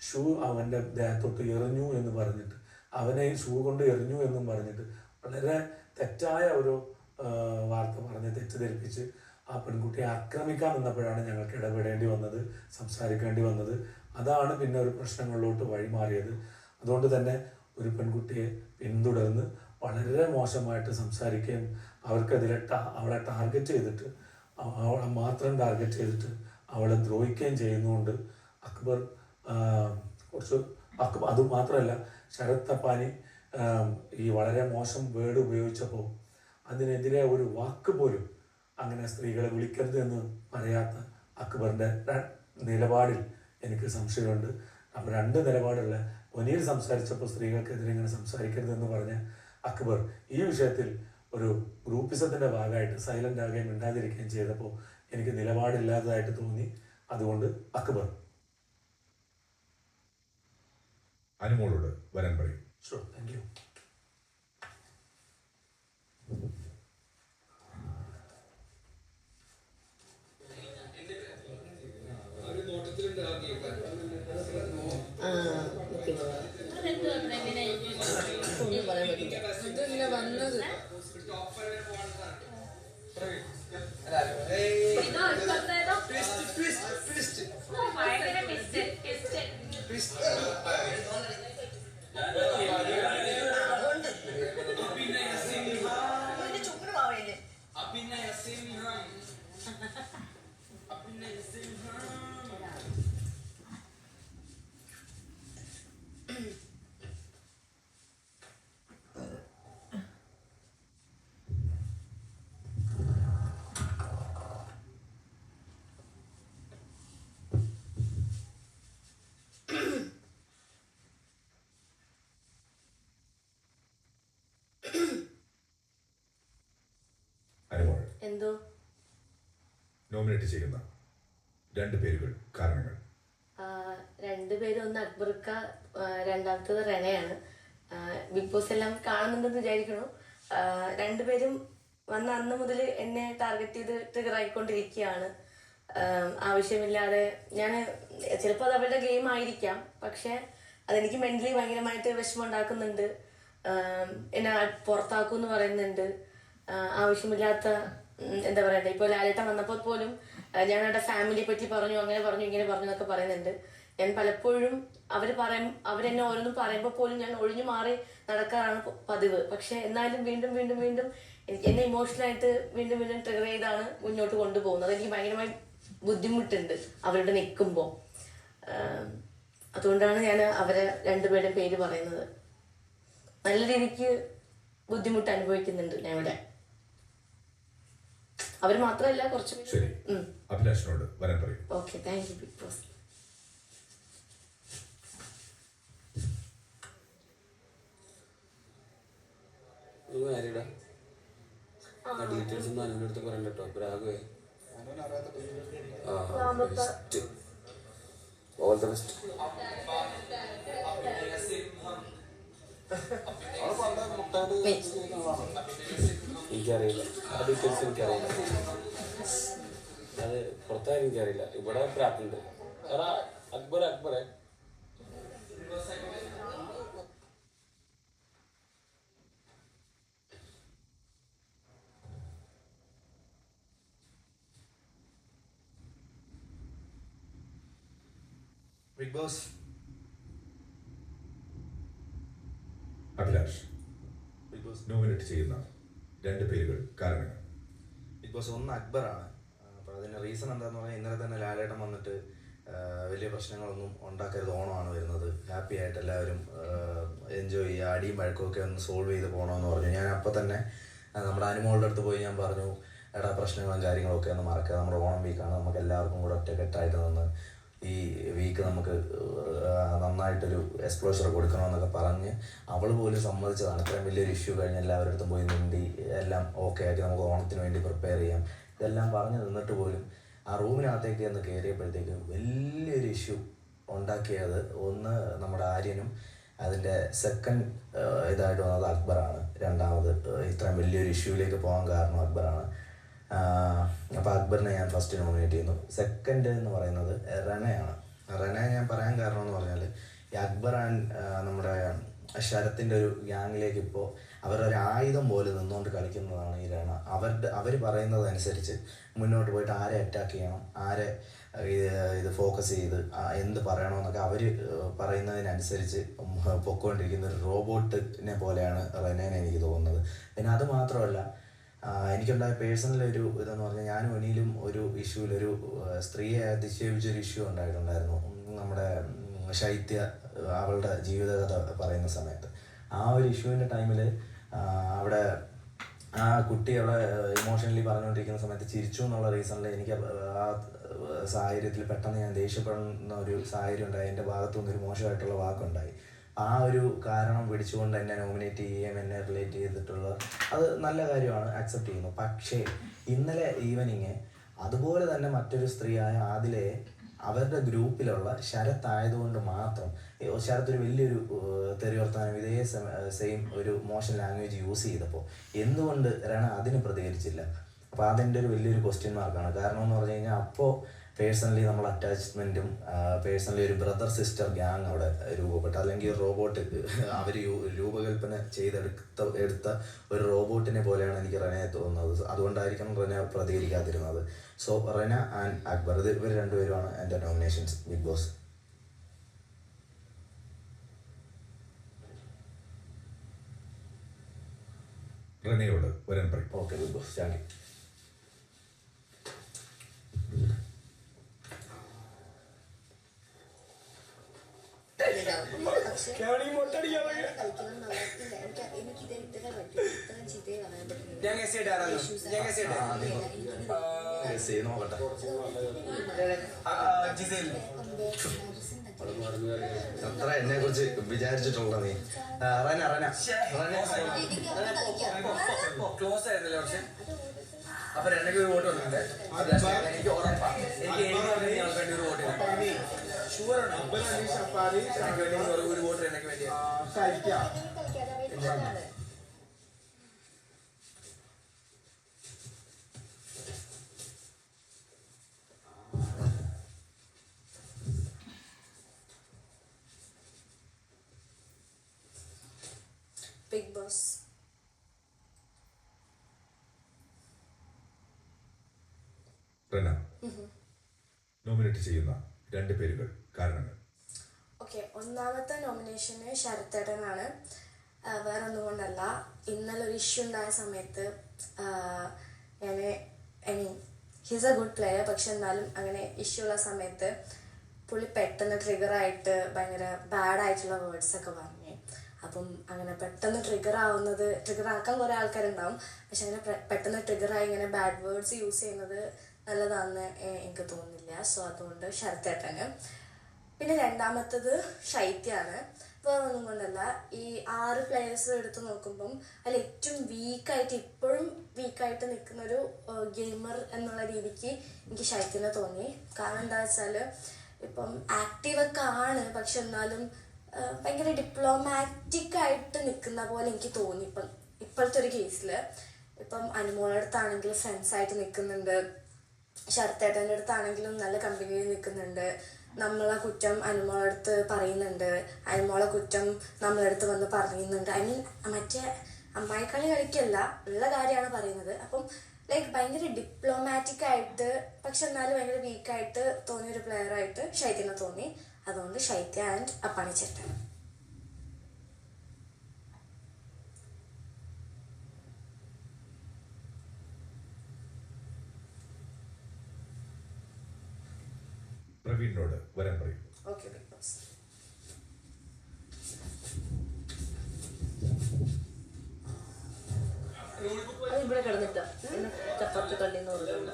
J: ഷൂ അവൻ്റെ ദേഹത്തോട്ട് എറിഞ്ഞു എന്ന് പറഞ്ഞിട്ട്, അവനെ ഷൂ കൊണ്ട് എറിഞ്ഞു എന്നും പറഞ്ഞിട്ട് വളരെ തെറ്റായ ഒരു വാർത്ത പറഞ്ഞ് തെറ്റിദ്ധരിപ്പിച്ച് ആ പെൺകുട്ടിയെ ആക്രമിക്കാൻ നിന്നപ്പോഴാണ് ഞങ്ങൾക്ക് ഇടപെടേണ്ടി വന്നത്, സംസാരിക്കേണ്ടി വന്നത്. അതാണ് പിന്നെ ഒരു പ്രശ്നങ്ങളിലോട്ട് വഴിമാറിയത്. അതുകൊണ്ട് തന്നെ ഒരു പെൺകുട്ടിയെ പിന്തുടർന്ന് വളരെ മോശമായിട്ട് സംസാരിക്കുകയും അവർക്കെതിരെ അവളെ ടാർഗറ്റ് ചെയ്തിട്ട്, അവളെ മാത്രം ടാർഗറ്റ് ചെയ്തിട്ട് അവളെ ദ്രോഹിക്കുകയും ചെയ്യുന്നതുകൊണ്ട് അക്ബർ അതുമാത്രമല്ല ശരത് തപ്പാനി ഈ വളരെ മോശം വേർഡ് ഉപയോഗിച്ചപ്പോൾ അതിനെതിരെ ഒരു വാക്ക് പോലും അങ്ങനെ സ്ത്രീകളെ വിളിക്കരുത് എന്ന് പറയാത്ത അക്ബറിൻ്റെ നിലപാടിൽ എനിക്ക് സംശയമുണ്ട്. അപ്പോൾ 2 നിലപാടുള്ള ഒനിയിൽ സംസാരിച്ചപ്പോൾ സ്ത്രീകൾക്കെതിരെ ഇങ്ങനെ സംസാരിക്കരുതെന്ന് പറഞ്ഞ അക്ബർ ഈ വിഷയത്തിൽ ഒരു ഗ്രൂപ്പിസത്തിൻ്റെ ഭാഗമായിട്ട് സൈലൻ്റ് ആകുകയും മിണ്ടാതിരിക്കുകയും ചെയ്തപ്പോൾ എനിക്ക് നിലപാടില്ലാത്തതായിട്ട് തോന്നി. അതുകൊണ്ട് അക്ബർ.
A: അനുമോളോട് വരാൻ പറയും.
J: Sure, thank you.
B: അതല്ല വന്നത്.
A: അനുമോൾ,
E: എന്തോ
A: നോമിനേറ്റ് ചെയ്യുന്ന 2 പേരുകൾ, കാരണങ്ങൾ.
E: രണ്ടുപേരും, ഒന്ന് അക്ബർക്ക, രണ്ടാമത്തത് റെനയാണ്. ബിഗ് ബോസ് എല്ലാം കാണുന്നുണ്ടെന്ന് വിചാരിക്കണു. രണ്ടുപേരും വന്ന അന്ന് മുതൽ എന്നെ ടാർഗറ്റ് ചെയ്ത് ട്രിഗർ ആയിക്കൊണ്ടിരിക്കുകയാണ്. ആവശ്യമില്ലാതെ ഞാൻ ചിലപ്പോൾ അത് അവരുടെ ഗെയിം ആയിരിക്കാം, പക്ഷെ അതെനിക്ക് മെന്റലി ഭയങ്കരമായിട്ട് വിഷമം ഉണ്ടാക്കുന്നുണ്ട്. എന്നെ പുറത്താക്കും എന്ന് പറയുന്നുണ്ട്. ആവശ്യമില്ലാത്ത എന്താ പറയണ്ടേ, ഇപ്പോൾ ലാലേട്ടൻ വന്നപ്പോൾ പോലും ഞാൻ അവരുടെ ഫാമിലിയെ പറ്റി പറഞ്ഞു, അങ്ങനെ പറഞ്ഞു, ഇങ്ങനെ പറഞ്ഞു എന്നൊക്കെ പറയുന്നുണ്ട്. ഞാൻ പലപ്പോഴും അവരെന്നെ ഓരോന്നും പറയുമ്പോൾ പോലും ഞാൻ ഒഴിഞ്ഞു മാറി നടക്കാറാണ് പതിവ്. പക്ഷെ എന്നാലും വീണ്ടും വീണ്ടും വീണ്ടും എന്നെ ഇമോഷണലായിട്ട് വീണ്ടും വീണ്ടും ട്രിഗർ ചെയ്താണ് മുന്നോട്ട് കൊണ്ടുപോകുന്നത്. അതെനിക്ക് ഭയങ്കരമായി ബുദ്ധിമുട്ടുണ്ട് അവരുടെ നിൽക്കുമ്പോൾ. അതുകൊണ്ടാണ് ഞാൻ അവരെ രണ്ടുപേരുടെ പേര് പറയുന്നത്. നല്ല രീതിക്ക് ബുദ്ധിമുട്ട് അനുഭവിക്കുന്നുണ്ട് ഞാൻ ഇവിടെ. അവർ മാത്രമല്ല, കുറച്ച്.
A: ശരി, അഭിലാഷിനോട് വരാൻ പറയും.
E: Okay, thank you Bigg Boss.
I: Details ഒന്നും അതിൻ്റെ അടുത്ത് പറയണ്ട കേട്ടോ. ബ്രാഗുവേ, ഓൾ ദ ബെസ്റ്റ്. എനിക്കറിയില്ല, ആ ഡീറ്റെയിൽസ് എനിക്കറിയില്ല. അത് പുറത്തായാലും എനിക്കറിയില്ല. ഇവിടെ പ്രാപ്തിയുണ്ട്. എടാ അക്ബറെ
J: big boss.
A: Abhilash,
J: big boss
A: nominate ചെയ്യുന്ന 2 പേരുകൾ, കാരണങ്ങൾ.
M: ബിഗ് ബോസ് ഒന്ന് അക്ബറാണ്. അപ്പോൾ അതിന് റീസൺ എന്താണെന്ന് പറഞ്ഞാൽ ഇന്നലെ തന്നെ ലാലേട്ടൻ വന്നിട്ട് വലിയ പ്രശ്നങ്ങളൊന്നും ഉണ്ടാക്കരുത്, ഓണമാണ് വരുന്നത്, ഹാപ്പി ആയിട്ട് എല്ലാവരും എൻജോയ് ചെയ്യുക, അടിയും വഴക്കുമൊക്കെ ഒന്ന് സോൾവ് ചെയ്ത് പോകണമെന്ന് പറഞ്ഞു. ഞാൻ അപ്പോൾ തന്നെ നമ്മുടെ അനുമോളുടെ അടുത്ത് പോയി ഞാൻ പറഞ്ഞു, എടാ പ്രശ്നങ്ങളും കാര്യങ്ങളൊക്കെ ഒന്ന് മറക്കുക, നമ്മുടെ ഓണം വീക്കാണ്, നമുക്ക് എല്ലാവർക്കും കൂടെ ഒറ്റക്കെട്ടായിട്ട് നിന്ന് ഈ വീക്ക് നമുക്ക് നന്നായിട്ടൊരു എക്സ്പ്ലോഷർ കൊടുക്കണമെന്നൊക്കെ പറഞ്ഞ് അവൾ പോലും സമ്മതിച്ചതാണ്. ഇത്രയും വലിയൊരു ഇഷ്യൂ കഴിഞ്ഞ് എല്ലാവരുടെ അടുത്തും പോയി നിണ്ടി എല്ലാം ഓക്കെ ആക്കി നമുക്ക് ഓണത്തിന് വേണ്ടി പ്രിപ്പയർ ചെയ്യാം ഇതെല്ലാം പറഞ്ഞ് നിന്നിട്ട് പോലും ആ റൂമിനകത്തേക്ക് ഒന്ന് കയറിയപ്പോഴത്തേക്ക് വലിയൊരു ഇഷ്യൂ ഉണ്ടാക്കിയത് ഒന്ന് നമ്മുടെ ആര്യനും, അതിൻ്റെ സെക്കൻഡ് ഇതായിട്ട് വന്നത് അക്ബറാണ്. രണ്ടാമത് ഇത്രയും വലിയൊരു ഇഷ്യൂവിലേക്ക് പോകാൻ കാരണം അക്ബറാണ്. അപ്പോൾ അക്ബറിനെ ഞാൻ ഫസ്റ്റ് നോമിനേറ്റ് ചെയ്യുന്നു. സെക്കൻഡ് എന്ന് പറയുന്നത് റെനയാണ്. റെനയെ ഞാൻ പറയാൻ കാരണം എന്ന് പറഞ്ഞാൽ ഈ അക്ബർ ആൻഡ് നമ്മുടെ ശരത്തിൻ്റെ ഒരു ഗ്യാങ്ങിലേക്ക് ഇപ്പോൾ അവരൊരു ആയുധം പോലെ നിന്നുകൊണ്ട് കളിക്കുന്നതാണ് ഈ രണ. അവർ പറയുന്നതനുസരിച്ച് മുന്നോട്ട് പോയിട്ട് ആരെ അറ്റാക്ക് ചെയ്യണം, ആരെ ഇത് ഫോക്കസ് ചെയ്ത് എന്ത് പറയണമെന്നൊക്കെ അവർ പറയുന്നതിനനുസരിച്ച് പൊക്കോണ്ടിരിക്കുന്ന ഒരു റോബോട്ടിനെ പോലെയാണ് റെനേനെ എനിക്ക് തോന്നുന്നത്. പിന്നെ അത് മാത്രമല്ല, എനിക്കുണ്ടായ പേഴ്സണൽ ഒരു ഇതെന്ന് പറഞ്ഞാൽ ഞാനും അനിയിലും ഒരു ഇഷ്യൂവിലൊരു സ്ത്രീയെ അധിക്ഷേപിച്ചൊരു ഇഷ്യൂ ഉണ്ടായിട്ടുണ്ടായിരുന്നു. നമ്മുടെ ശൈത്യ അവളുടെ ജീവിതകഥ പറയുന്ന സമയത്ത് ആ ഒരു ഇഷ്യൂവിൻ്റെ ടൈമിൽ അവിടെ ആ കുട്ടി അവിടെ ഇമോഷണലി പറഞ്ഞുകൊണ്ടിരിക്കുന്ന സമയത്ത് ചിരിച്ചു എന്നുള്ള റീസണിൽ എനിക്ക് ആ സാഹചര്യത്തിൽ പെട്ടെന്ന് ഞാൻ ദേഷ്യപ്പെടുന്ന ഒരു സാഹചര്യം ഉണ്ടായി. എൻ്റെ ഭാഗത്തുനിന്നൊരു മോശമായിട്ടുള്ള വാക്കുണ്ടായി. ആ ഒരു കാരണം പിടിച്ചുകൊണ്ട് എന്നെ നോമിനേറ്റ് ചെയ്യുകയും എന്നെ റിലേറ്റ് ചെയ്തിട്ടുള്ള അത് നല്ല കാര്യമാണ്, അക്സെപ്റ്റ് ചെയ്യുന്നു. പക്ഷേ ഇന്നലെ ഈവനിങ് അതുപോലെ തന്നെ മറ്റൊരു സ്ത്രീയായ ആദിലയെ അവരുടെ ഗ്രൂപ്പിലുള്ള ശരത് ആയതുകൊണ്ട് മാത്രം ശരത് ഒരു വലിയൊരു തെറി വർത്താനം ഇതേ സെയിം ഒരു മോശം ലാംഗ്വേജ് യൂസ് ചെയ്തപ്പോൾ എന്തുകൊണ്ട് രണ അതിന് പ്രതികരിച്ചില്ല? അപ്പോൾ അതിൻ്റെ ഒരു വലിയൊരു ക്വസ്റ്റ്യൻ മാർക്കാണ്. കാരണം എന്ന് പറഞ്ഞു കഴിഞ്ഞാൽ അപ്പോൾ പേഴ്സണലി നമ്മൾ അറ്റാച്ച്മെൻറ്റും പേഴ്സണലി ഒരു ബ്രദർ സിസ്റ്റർ ഗ്യാങ് അവിടെ രൂപപ്പെട്ടു. അല്ലെങ്കിൽ ഒരു റോബോട്ട് അവർ രൂപകൽപ്പന എടുത്ത ഒരു റോബോട്ടിനെ പോലെയാണ് എനിക്ക് റെനയെ തോന്നുന്നത്. അതുകൊണ്ടായിരിക്കണം റെന പ്രതികരിക്കാതിരുന്നത്. സോ റെന ആൻഡ് അക്ബർ ഇവർ രണ്ടുപേരുമാണ് എൻ്റെ നോമിനേഷൻസ് ബിഗ് ബോസ്.
A: റെനയോട് വരാൻ പറയും.
M: Okay big boss, thank you.
F: അത്ര എന്നെ കുറിച്ച് വിചാരിച്ചിട്ടുള്ള നീ റന റന
L: ക്ലോസ് ആയിരുന്നല്ലേ? പക്ഷെ അപ്പൊ രണ്ടൊക്കെ ഒരു വോട്ട് വന്നിട്ടുണ്ട്. എനിക്ക് ഉറപ്പാണ്, എനിക്ക് ആൾക്കാരുടെ ഒരു വോട്ട് ഷുവർ ഒരു വോട്ട് എനിക്ക് വേണ്ടിയാണ്.
B: Big boss.
A: റെന നോമിനേറ്റ് ചെയ്യുന്ന 2 പേരുകൾ, കാരണങ്ങൾ.
B: ഓക്കെ, ഒന്നാമത്തെ നോമിനേഷന് ശരത്തേട്ടനാണ്. വേറെ ഒന്നും കൊണ്ടല്ല, ഇന്നലെ ഒരു ഇഷ്യൂ ഉണ്ടായ സമയത്ത് ഹിസ് എ ഗുഡ് പ്ലെയർ, പക്ഷെ എന്നാലും അങ്ങനെ ഇഷ്യൂ ഉള്ള സമയത്ത് പുള്ളി പെട്ടെന്ന് ട്രിഗറായിട്ട് ഭയങ്കര ബാഡായിട്ടുള്ള വേർഡ്സൊക്കെ പറഞ്ഞു. അപ്പം അങ്ങനെ പെട്ടെന്ന് ട്രിഗർ ആക്കാൻ കുറേ ആൾക്കാരുണ്ടാവും, പക്ഷെ അങ്ങനെ പെട്ടെന്ന് ട്രിഗറായി ഇങ്ങനെ ബാഡ് വേർഡ്സ് യൂസ് ചെയ്യുന്നത് നല്ലതാണെന്ന് എനിക്ക് തോന്നുന്നില്ല. സോ അതുകൊണ്ട് ശരത്തേട്ടന്. പിന്നെ രണ്ടാമത്തത് ശൈത്യാണ്. വേറെ ഒന്നും കൊണ്ടല്ല, ഈ 6 പ്ലെയേഴ്സ് എടുത്ത് നോക്കുമ്പം അതിൽ ഏറ്റവും ഇപ്പോഴും വീക്കായിട്ട് നിൽക്കുന്നൊരു ഗെയിമർ എന്നുള്ള രീതിക്ക് എനിക്ക് ശൈത്യനെ തോന്നി. കാരണം എന്താ വെച്ചാൽ ഇപ്പം ആക്റ്റീവൊക്കെ ആണ്, പക്ഷെ എന്നാലും ഭയങ്കര ഡിപ്ലോമാറ്റിക് ആയിട്ട് നിൽക്കുന്ന പോലെ എനിക്ക് തോന്നി. ഇപ്പോഴത്തെ ഒരു കേസിൽ ഇപ്പം അനുമോളുടെ അടുത്താണെങ്കിൽ ഫ്രണ്ട്സായിട്ട് നിൽക്കുന്നുണ്ട്, ശരത്തേട്ടൻ്റെ അടുത്താണെങ്കിലും നല്ല കമ്പനിയിൽ നിൽക്കുന്നുണ്ട്. നമ്മളെ കുറ്റം അനുമോളുടെ അടുത്ത് പറയുന്നുണ്ട്, അനുമോളെ കുറ്റം നമ്മളെ അടുത്ത് വന്ന് പറയുന്നുണ്ട്. മറ്റേ അമ്മായിക്കളി കളിക്കല്ല, ഉള്ള കാര്യമാണ് പറയുന്നത്. അപ്പം ഭയങ്കര ഡിപ്ലോമാറ്റിക് ആയിട്ട് പക്ഷെ എന്നാലും ഭയങ്കര വീക്കായിട്ട് തോന്നിയൊരു പ്ലെയറായിട്ട് ശൈത്യനെ തോന്നി. അതുകൊണ്ട് ശൈത്യ ആൻഡ് അപ്പാണിച്ചേട്ടൻ.
A: പ്രവീണിനോട് വരാൻ പറയും.
B: Okay big Boss.
E: അത് ഇവിടെ കിടന്നിട്ടാ ചപ്പാത്തി കല്ലിന്ന് കൊടുക്കുന്നു.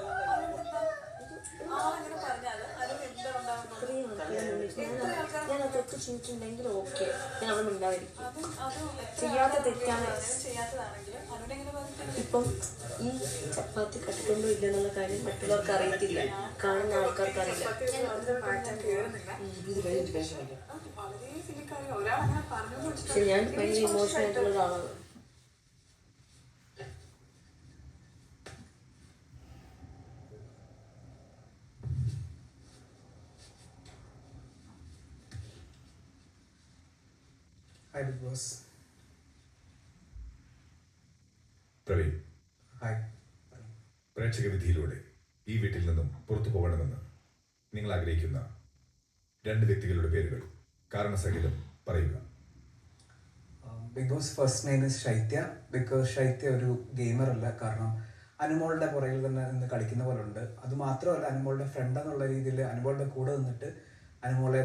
E: ഞാൻ ആ തെറ്റ് ചെയ്തിട്ടുണ്ടെങ്കിൽ ഓക്കെ, ഞാൻ അവിടെ മിണ്ടാതിരിക്കും. ചെയ്യാത്ത തെറ്റാണ്. ഇപ്പം ഈ ചപ്പാത്തി കട്ടിട്ടുണ്ടോ ഇല്ലെന്നുള്ള കാര്യം മറ്റുള്ളവർക്ക് അറിയത്തില്ല, കാണുന്ന ആൾക്കാർക്ക് അറിയില്ല. പക്ഷെ ഞാൻ ഭയങ്കര ഇമോഷണൽ ആയിട്ടുള്ള ഒരാളാണ്.
N: Hi big Boss.
A: Praveen,
N: hi.
A: പ്രേക്ഷക വിധിയിലൂടെ ഈ വീട്ടിൽ നിന്നും പുറത്തു പോകണമെന്ന് നിങ്ങൾ ആഗ്രഹിക്കുന്ന 2 വ്യക്തികളുടെ പേരുകൾ കാരണസഹിതം പറയുക.
N: Big boss first name is Shaithya. Because Shaithya ഒരു ഗെയിമർ അല്ല. കാരണം അനുമോളുടെ പുറകിൽ തന്നെ നിന്ന് കളിക്കുന്ന പോലെ ഉണ്ട്. അതുമാത്രമല്ല, അനുമോളുടെ ഫ്രണ്ട് എന്നുള്ള രീതിയിൽ അനുമോളുടെ കൂടെ നിന്നിട്ട് അനുമോളെ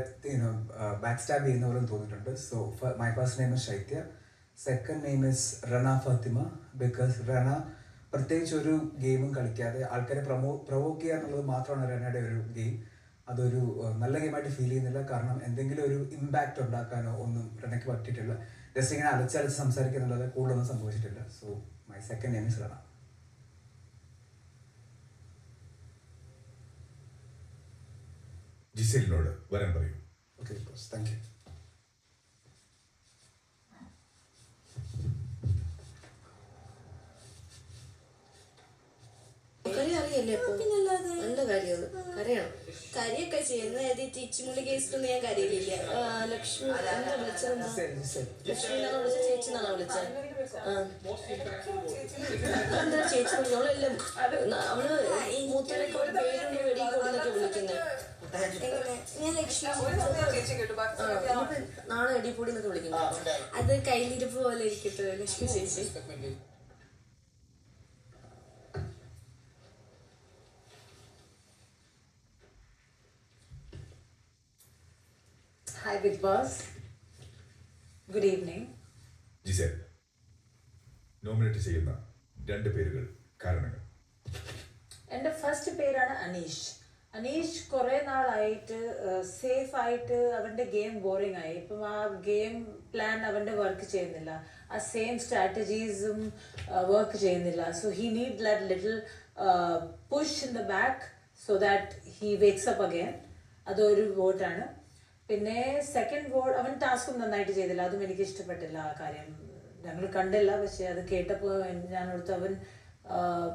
N: ബാക്ക് സ്റ്റാബ് ചെയ്യുന്ന പോലെ തോന്നിയിട്ടുണ്ട്. So my first name is Shaithya. Second name is Rena Fathima. Because Rena പ്രത്യേകിച്ച് ഒരു ഗെയിമും കളിക്കാതെ ആൾക്കാരെ പ്രൊവോക്ക് ചെയ്യുക എന്നുള്ളത് മാത്രമാണ് റണയുടെ ഒരു ഗെയിം. അതൊരു നല്ല ഗെയിമായിട്ട് ഫീൽ ചെയ്യുന്നില്ല. കാരണം എന്തെങ്കിലും ഒരു ഇമ്പാക്റ്റ് ഉണ്ടാക്കാനോ ഒന്നും റണയ്ക്ക് പറ്റിയിട്ടില്ല. ജസ്റ്റ് ഇങ്ങനെ അലച്ചലച്ച് സംസാരിക്കുന്നുള്ളത് കൂടുതലൊന്നും സംഭവിച്ചിട്ടില്ല. So my second name is Rena.
A: ജിസേലിനോട് വരാൻ പറയൂ.
N: Okay big boss, thank you.
C: അറിയല്ലേ നല്ല കാര്യം കരയണം. കരിയൊക്കെ ചെയ്യുന്ന തിച്ചിമുള്ളി കേസിലൊന്നും ഞാൻ കരയില്ല. ലക്ഷ്മി എന്താ വിളിച്ചതെന്താ? ലക്ഷ്മി എന്നാണ് വിളിച്ചത്, ചേച്ചി എന്നാണോ വിളിച്ചത്? എന്താ ചേച്ചി വിളിച്ചോളെല്ലാം അവള് മൂത്തരൊക്കെ ഒരു പേരൊന്നും വെടിക്കൊണ്ടൊക്കെ വിളിക്കുന്നത്. ഞാൻ ലക്ഷ്മി നാളെ എടിപ്പൊടി എന്നൊക്കെ വിളിക്കുന്നത്. അത് കയ്യിലിരിപ്പ് പോലെ ഇരിക്കട്ടെ ലക്ഷ്മി ചേച്ചി.
O: Hi Big Boss. Good evening.
A: Gizele, nominate ചെയ്യുന്ന 2 പേരുകൾ, കാരണങ്ങൾ.
O: എൻ്റെ ഫസ്റ്റ് പേരാണ് അനീഷ്. അനീഷ് കുറേ നാളായിട്ട് സേഫ് ആയിട്ട് അവൻ്റെ ഗെയിം ബോറിംഗ് ആയി. ഇപ്പം ആ ഗെയിം പ്ലാൻ അവൻ്റെ വർക്ക് ചെയ്യുന്നില്ല, ആ സെയിം സ്ട്രാറ്റജീസും വർക്ക് ചെയ്യുന്നില്ല. So he need that little push in the back so that he wakes up again. അതൊരു വോട്ടാണ്. പിന്നെ സെക്കൻഡ് വോട്ട്, അവൻ ടാസ്കും നന്നായിട്ട് ചെയ്തില്ല, അതും എനിക്ക് ഇഷ്ടപ്പെട്ടില്ല. ആ കാര്യം ഞങ്ങൾ കണ്ടില്ല, പക്ഷെ അത് കേട്ടപ്പോൾ ഞാൻ ഓർത്ത് അവൻ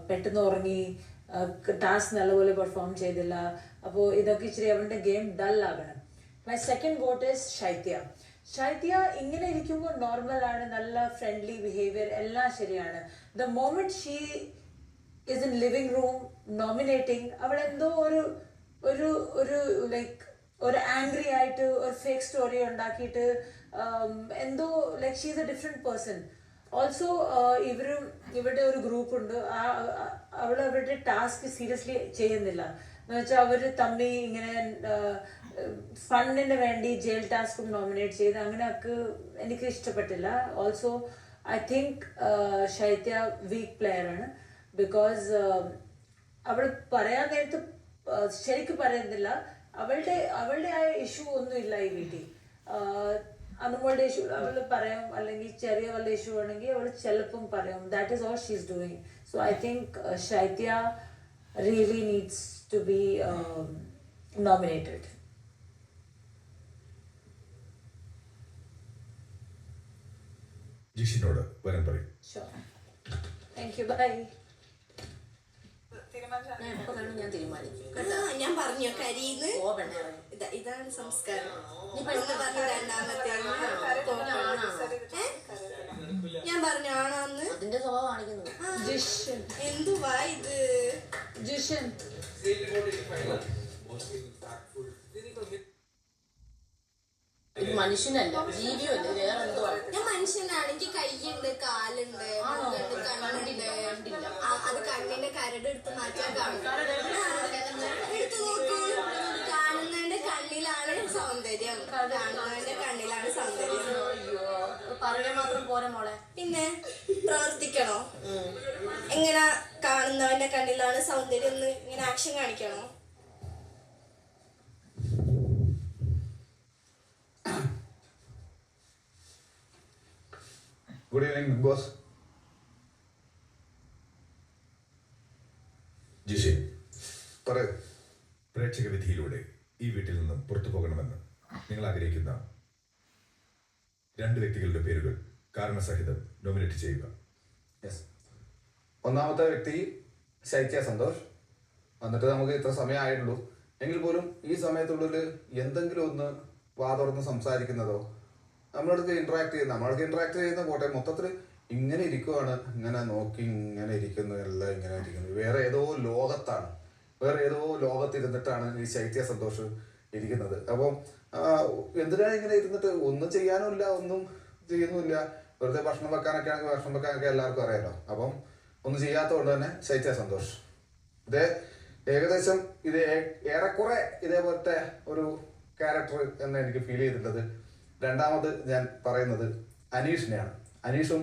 O: പെട്ടെന്ന് ഉറങ്ങി, ടാസ്ക് നല്ലപോലെ പെർഫോം ചെയ്തില്ല. അപ്പോൾ ഇതൊക്കെ ഇച്ചിരി അവൻ്റെ ഗെയിം ഡൾ ആകണം. My second vote is Shaithya. Shaithya ഇങ്ങനെ ഇരിക്കുമ്പോൾ നോർമലാണ്, നല്ല ഫ്രണ്ട്ലി ബിഹേവിയർ, എല്ലാം ശരിയാണ്. The moment she is in living room nominating, അവൾ എന്തോ ഒരു ലൈക്ക് ഒരു ആംഗ്രി ആയിട്ട് ഒരു ഫേക്ക് സ്റ്റോറി ഉണ്ടാക്കിയിട്ട് എന്തോ like she is A different person. Also ഇവരുടെ ഒരു ഗ്രൂപ്പ് ഉണ്ട്, അവൾ അവരുടെ ടാസ്ക് സീരിയസ്ലി ചെയ്യുന്നില്ല. എന്ന് വെച്ചാൽ അവർ തമ്മിൽ ഇങ്ങനെ ഫണ്ടിന് വേണ്ടി ജയിൽ ടാസ്കും നോമിനേറ്റ് ചെയ്ത് അങ്ങനെയൊക്കെ എനിക്ക് ഇഷ്ടപ്പെട്ടില്ല. Also I think Shaithya weak player ആണ്. ബിക്കോസ് അവൾ പറയാൻ നേരത്ത് ശരിക്കും പറയുന്നില്ല. അവളുടെ ആ ഇഷ്യൂ ഒന്നുമില്ല ഈ വീട്ടിൽ. അനുമോളുടെ ഇഷ്യൂ അവൾ പറയും, അല്ലെങ്കിൽ ചെറിയ വല്ല ഇഷ്യൂ ആണെങ്കിൽ അവൾ ചിലപ്പം പറയും. That is all she is doing. So I think Shaithya really needs to be nominated.
A: ജിഷിനോട് വരാൻ പറയും.
O: Thank you, bye.
C: ഞാൻ തീരുമാനിക്കും. ഞാൻ പറഞ്ഞു കരിന്ന് ഇതാണ് സംസ്കാരം. ഞാൻ പറഞ്ഞു ആണാന്ന് അതിന്റെ സ്വഭാവം കാണിക്കുന്നു. എന്തുവാ ഇത്?
O: ജിഷൻ
C: ഇത് മനുഷ്യനല്ല, ജീവിയല്ല, വേറെ എന്തോ. ഞാൻ മനുഷ്യനാണെങ്കിൽ കൈയുണ്ട്, കാലുണ്ട്, കണ്ണുണ്ട്. അത് കണ്ണിന്റെ കരട് എടുത്ത് മാറ്റാൻ കാണും. എടുത്തു നോക്ക്. കാണുന്നതിന്റെ കണ്ണിലാണ് സൗന്ദര്യം, കാണുന്നതിന്റെ കണ്ണിലാണ് സൗന്ദര്യം. പറയാൻ മാത്രം പോരാ മോളെ, പിന്നെ പ്രവർത്തിക്കണോ? എങ്ങനെ കാണുന്നവന്റെ കണ്ണിലാണ് സൗന്ദര്യം എന്ന് ഇങ്ങനെ ആക്ഷൻ കാണിക്കണോ?
A: Good evening big boss. Jishi, പറയൂ. പ്രേക്ഷക വിധിയിലൂടെ ഈ വീട്ടിൽ നിന്നും പുറത്തു പോകണമെന്ന് നിങ്ങൾ ആഗ്രഹിക്കുന്ന 2 വ്യക്തികളുടെ പേരുകൾ കാരണസഹിതം നോമിനേറ്റ് ചെയ്യുക.
P: യെസ്. ഒന്നാമത്തെ വ്യക്തി ശൈത്യ സന്തോഷ്. എന്നിട്ട് നമുക്ക് ഇത്ര സമയമായിട്ടുള്ളൂ എങ്കിൽ പോലും ഈ സമയത്തുള്ളിൽ എന്തെങ്കിലും ഒന്ന് വാതുറന്ന് സംസാരിക്കുന്നതോ നമ്മളടുത്ത് ഇന്ററാക്ട് ചെയ്യുന്ന പോട്ടെ, മൊത്തത്തിൽ ഇങ്ങനെ ഇരിക്കുവാണ്, ഇങ്ങനെ നോക്കി ഇങ്ങനെ ഇരിക്കുന്നു, എല്ലാം ഇങ്ങനെ ഇരിക്കുന്നു. വേറെ ഏതോ ലോകത്തിരുന്നിട്ടാണ് ഈ ശൈത്യ സന്തോഷ് ഇരിക്കുന്നത്. അപ്പം എന്തിനാണ് ഇങ്ങനെ ഇരുന്നിട്ട് ഒന്നും ചെയ്യാനുമില്ല, ഒന്നും ചെയ്യുന്നുമില്ല. വെറുതെ ഭക്ഷണം വെക്കാനൊക്കെ എല്ലാവർക്കും അറിയാലോ. അപ്പം ഒന്നും ചെയ്യാത്തതുകൊണ്ട് തന്നെ ശൈത്യ സന്തോഷ്. ഏകദേശം ഏറെക്കുറെ ഇതേപോലത്തെ ഒരു ക്യാരക്ടർ എന്ന് എനിക്ക് ഫീൽ ചെയ്തിട്ടുള്ളത്. രണ്ടാമത് ഞാൻ പറയുന്നത് അനീഷിനെയാണ്. അനീഷും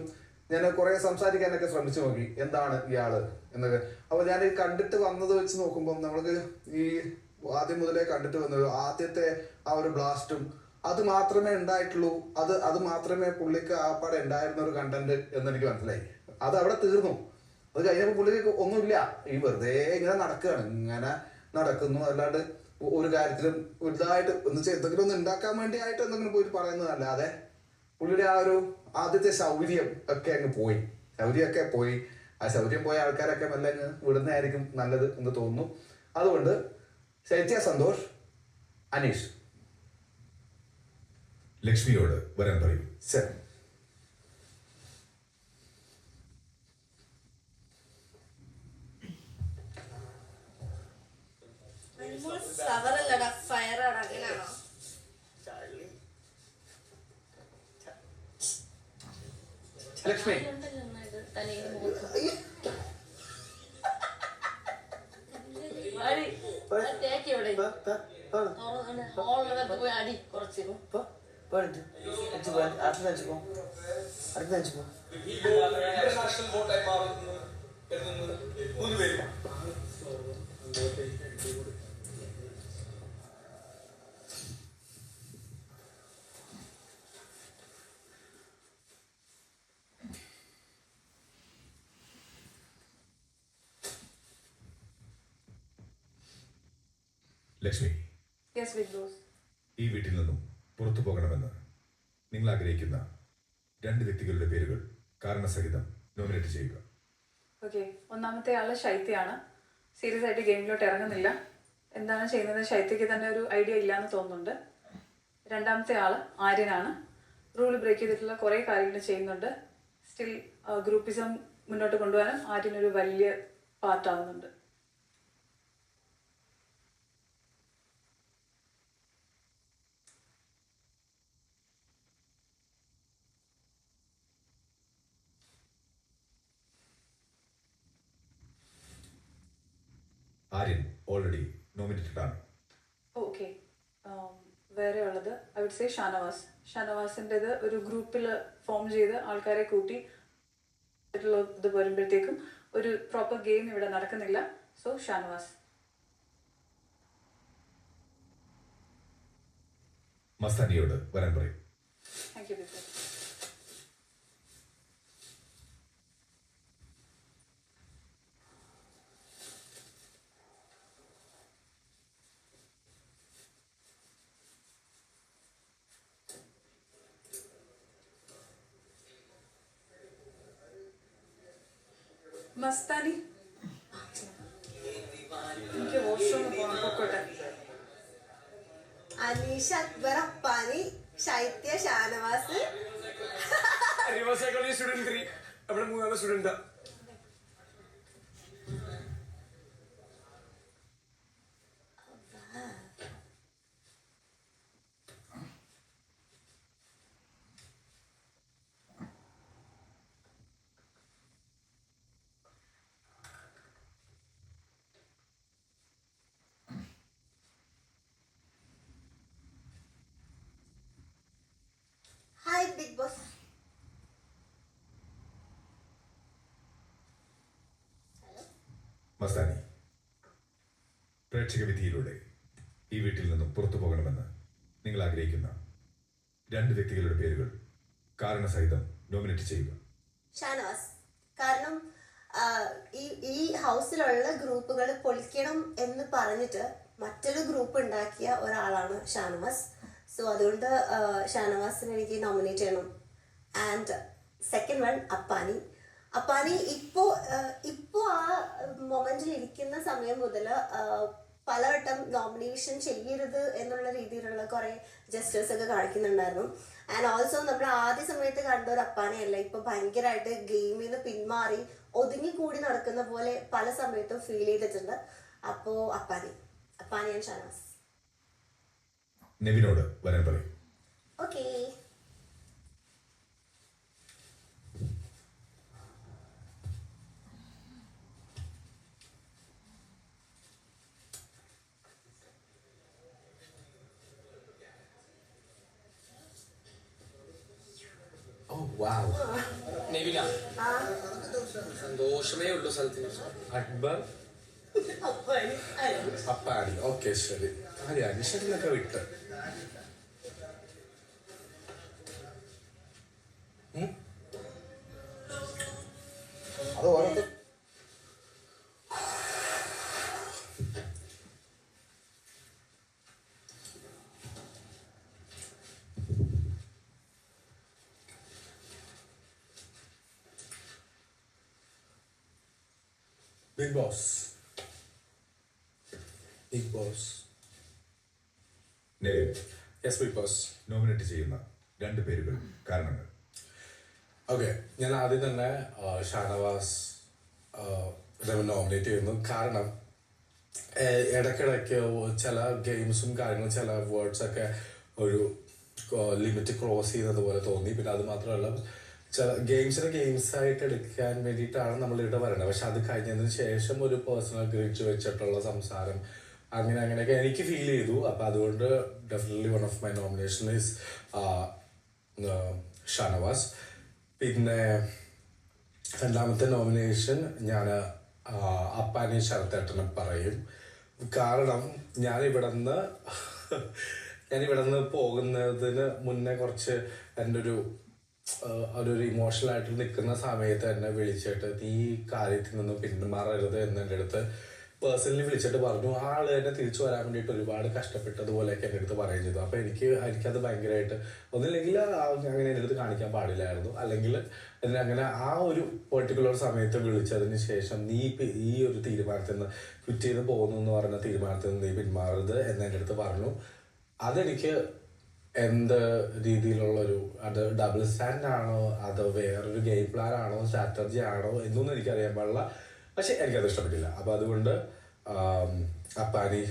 P: ഞാൻ കുറെ സംസാരിക്കാനൊക്കെ ശ്രമിച്ചു നോക്കി, എന്താണ് ഇയാള് എന്നൊക്കെ. അപ്പൊ ഞാൻ ഈ കണ്ടിട്ട് വന്നത് വെച്ച് നോക്കുമ്പോൾ നമ്മൾക്ക് ഈ ആദ്യം മുതലേ കണ്ടിട്ട് വന്നത് ആദ്യത്തെ ആ ഒരു ബ്ലാസ്റ്റും അത് മാത്രമേ ഉണ്ടായിട്ടുള്ളൂ. അത് മാത്രമേ പുള്ളിക്ക് ആപ്പാടെ ഉണ്ടായിരുന്ന ഒരു കണ്ടന്റ് എന്ന് എനിക്ക് മനസ്സിലായി. അത് അവിടെ തീർന്നു. അത് കഴിഞ്ഞപ്പോൾ പുള്ളിക്ക് ഒന്നുമില്ല, ഈ വെറുതെ ഇങ്ങനെ നടക്കുകയാണ്, ഇങ്ങനെ നടക്കുന്നു. അല്ലാണ്ട് ഒരു കാര്യത്തിലും വലുതായിട്ട് എന്തെങ്കിലും ഒന്ന് ഉണ്ടാക്കാൻ വേണ്ടിയായിട്ട് എന്തെങ്കിലും പോയിട്ട് പറയുന്നതല്ലാതെ പുള്ളിയുടെ ആ ഒരു ആദ്യത്തെ ശൗര്യം ഒക്കെ അങ്ങ് പോയി. ശൗര്യമൊക്കെ പോയി. ആ ശൗര്യം പോയ ആൾക്കാരൊക്കെ മെല്ലെ അങ്ങ് വിടുന്നതായിരിക്കും നല്ലത് എന്ന് തോന്നുന്നു. അതുകൊണ്ട് ശൈത്യ സന്തോഷ്, അനീഷ്.
A: ലക്ഷ്മിയോട് വരാൻ പറയൂ.
P: ശരി.
C: ഫ്ലവർ അല്ലടാ, ഫയർ ആണ്. അങ്ങനെയാണോ?
P: ലക്ഷ്മി
C: അടി കുറച്ച്
A: ലക്ഷ്മി,
B: യെസ് ബിഗ് ബോസ്.
A: ഈ വീട്ടിൽ നിന്നും പുറത്തു പോകണമെന്ന് നിങ്ങൾ ആഗ്രഹിക്കുന്ന 2 വ്യക്തികളുടെ പേരുകൾ കാരണസഹിതം നോമിനേറ്റ് ചെയ്യുക.
B: ഓക്കെ, ഒന്നാമത്തെ ആള് ശൈത്യയാണ്. സീരിയസ് ആയിട്ട് ഗെയിമിലോട്ട് ഇറങ്ങുന്നില്ല. എന്താണ് ചെയ്യുന്നത് ശൈത്യക്ക് തന്നെ ഒരു ഐഡിയ ഇല്ലാന്ന് തോന്നുന്നുണ്ട്. രണ്ടാമത്തെ ആള് ആര്യനാണ്. റൂൾ ബ്രേക്ക് ചെയ്തിട്ടുള്ള കുറേ കാര്യങ്ങൾ ചെയ്യുന്നുണ്ട്. സ്റ്റിൽ ഗ്രൂപ്പിസം മുന്നോട്ട് കൊണ്ടുപോകാനും ആര്യനൊരു വലിയ പാർട്ടാവുന്നുണ്ട്.
A: ആര്യൻ ഓൾറെഡി നോമിനേറ്റഡ് ആണ്.
B: ഓക്കെ, വേറെ ഉള്ളത് ഐ വുഡ് സേ ഷാനവാസ്. ഷാനവാസിൻ്റെത് ഒരു ഗ്രൂപ്പിൽ ഫോം ചെയ്ത് ആൾക്കാരെ കൂട്ടി ഇത് വരുമ്പോഴത്തേക്കും ഒരു പ്രോപ്പർ ഗെയിം ഇവിടെ നടക്കുന്നില്ല. സോ ഷാനവാസ്.
A: മസ്താനിയോട് വരാൻ പറയും.
B: Thank you Bigg boss. Mastani, എനിക്ക് വാഷ്റൂമിൽ പോകണം, പൊക്കോട്ടെ.
C: അനീഷ്, അക്ബർ, അപ്പാനി, ശൈത്യ, ഷാനവാസ്.
L: റിവേഴ്സ് സൈക്കോളജി സ്റ്റുഡന്റ് 3 അവിടെ 3ാമത്തെ student.
C: Hi big boss.
A: Mastani, പ്രേക്ഷക വിധിയിലൂടെ ഈ വീട്ടിൽ നിന്നും പുറത്തു പോകണമെന്ന് നിങ്ങൾ ആഗ്രഹിക്കുന്ന 2 വ്യക്തികളുടെ പേരുകൾ കാരണസഹിതം നോമിനേറ്റ് ചെയ്യുക.
C: ഷാനവാസ്. കാരണം ഈ ഹൗസിലുള്ള ഗ്രൂപ്പുകൾ പൊളിക്കണം എന്ന് പറഞ്ഞിട്ട് മറ്റൊരു ഗ്രൂപ്പ് ഉണ്ടാക്കിയ ഒരാളാണ് ഷാനവാസ്. സോ അതുകൊണ്ട് ഷാനവാസിനെ എനിക്ക് നോമിനേറ്റ് ചെയ്യണം. And second one Appani. Appani ഇപ്പോൾ ആ മൊമെന്റിൽ ഇരിക്കുന്ന സമയം മുതൽ പലവട്ടം നോമിനേഷൻ ചെയ്യരുത് എന്നുള്ള രീതിയിലുള്ള കുറേ ജസ്റ്റേഴ്സ് ഒക്കെ കാണിക്കുന്നുണ്ടായിരുന്നു. ആൻഡ് ഓൾസോ നമ്മൾ ആദ്യ സമയത്ത് കണ്ട ഒരു അപ്പാനെയല്ല, ഇപ്പൊ ഭയങ്കരമായിട്ട് ഗെയിമിൽ നിന്ന് പിന്മാറി ഒതുങ്ങിക്കൂടി നടക്കുന്ന പോലെ പല സമയത്തും ഫീൽ ചെയ്തിട്ടുണ്ട്. അപ്പോ അപ്പാനി ആൻഡ് ഷാനവാസ്.
A: നെവിനോട് വരാൻ പറയും.
C: ഓക്കേ.
G: നെവിന, സന്തോഷമേ ഉള്ളൂ സ്ഥലത്തിന്.
H: അക്ബർ, അപ്പാടി. ഓക്കെ, ശരി. അനിഷത്തിനൊക്കെ വിട്ട്
P: അത് ഓരോരുത്തർ
Q: Bigg Boss. Bigg Boss. Yes, Bigg boss.
A: Nominate ചെയ്യുന്ന 2 പേരുകൾ, കാരണങ്ങൾ.
Q: ഓക്കെ, ഞാൻ ആദ്യം തന്നെ ഷാനവാസ് നോമിനേറ്റ് ചെയ്യുന്നു. കാരണം ഇടയ്ക്കിടയ്ക്ക് ചില ഗെയിംസും കാര്യങ്ങളും ചില വേർഡ്സൊക്കെ ഒരു ലിമിറ്റ് ക്രോസ് ചെയ്യുന്നത് പോലെ തോന്നി. പിന്നെ അത് മാത്രമല്ല, ചില ഗെയിംസിനെ ഗെയിംസായിട്ട് എടുക്കാൻ വേണ്ടിയിട്ടാണ് നമ്മളിവിടെ വരേണ്ടത്. പക്ഷെ അത് കഴിഞ്ഞതിന് ശേഷം ഒരു പേഴ്സണൽ ഗ്രിഡ്ജ് വെച്ചിട്ടുള്ള സംസാരം അങ്ങനെയൊക്കെ എനിക്ക് ഫീൽ ചെയ്തു. അപ്പം അതുകൊണ്ട് definitely one of my nomination is Shanavas. പിന്നെ രണ്ടാമത്തെ നോമിനേഷൻ ഞാൻ അപ്പാനി ശരത്തേട്ടനെ പറയും. കാരണം ഞാനിവിടെ നിന്ന് പോകുന്നതിന് മുന്നേ കുറച്ച് എൻ്റെ ഒരു ഇമോഷണൽ ആയിട്ട് നിൽക്കുന്ന സമയത്ത് എന്നെ വിളിച്ചിട്ട് നീ കാര്യത്തിൽ നിന്ന് പിന്മാറരുത് എന്ന് എൻ്റെ അടുത്ത് പേഴ്സണലി വിളിച്ചിട്ട് പറഞ്ഞു. ആള് എന്നെ തിരിച്ചു വരാൻ വേണ്ടിയിട്ട് ഒരുപാട് കഷ്ടപ്പെട്ടതുപോലെയൊക്കെ എൻ്റെ അടുത്ത് പറയുകയും ചെയ്തു. അപ്പോൾ എനിക്കത് ഭയങ്കരമായിട്ട് ഒന്നില്ലെങ്കിൽ അങ്ങനെ എൻ്റെ അടുത്ത് കാണിക്കാൻ പാടില്ലായിരുന്നു, അല്ലെങ്കിൽ അങ്ങനെ ആ ഒരു പെർട്ടിക്കുലർ സമയത്ത് വിളിച്ചതിന് ശേഷം നീ ഈ ഒരു തീരുമാനത്തിൽ നിന്ന് ക്വിറ്റ് ചെയ്ത് പോകുന്നു എന്ന് പറഞ്ഞ തീരുമാനത്തിൽ നിന്ന് നീ പിന്മാറരുത് എന്ന് എൻ്റെ അടുത്ത് പറഞ്ഞു. അതെനിക്ക് എന്ത് രീതിയിലുള്ളൊരു, അത് ഡബിൾ സ്റ്റാൻഡ് ആണോ അതോ വേറൊരു ഗെയിം പ്ലാൻ ആണോ സ്ട്രാറ്റജി ആണോ എന്നൊന്നും എനിക്കറിയാൻ പാടില്ല. പക്ഷെ എനിക്കത് ഇഷ്ടപ്പെട്ടില്ല. അപ്പം അതുകൊണ്ട് Appani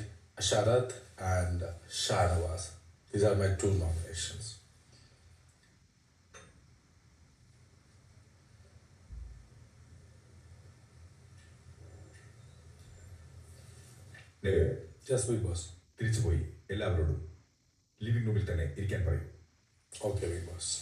Q: Sarath and Shanavas, these are my 2 nominations. Bigg Boss.
A: തിരിച്ചുപോയി എല്ലാവരോടും ലിവിംഗ് റൂമിൽ തന്നെ ഇരിക്കാൻ പറയൂ.
Q: Okay big boss.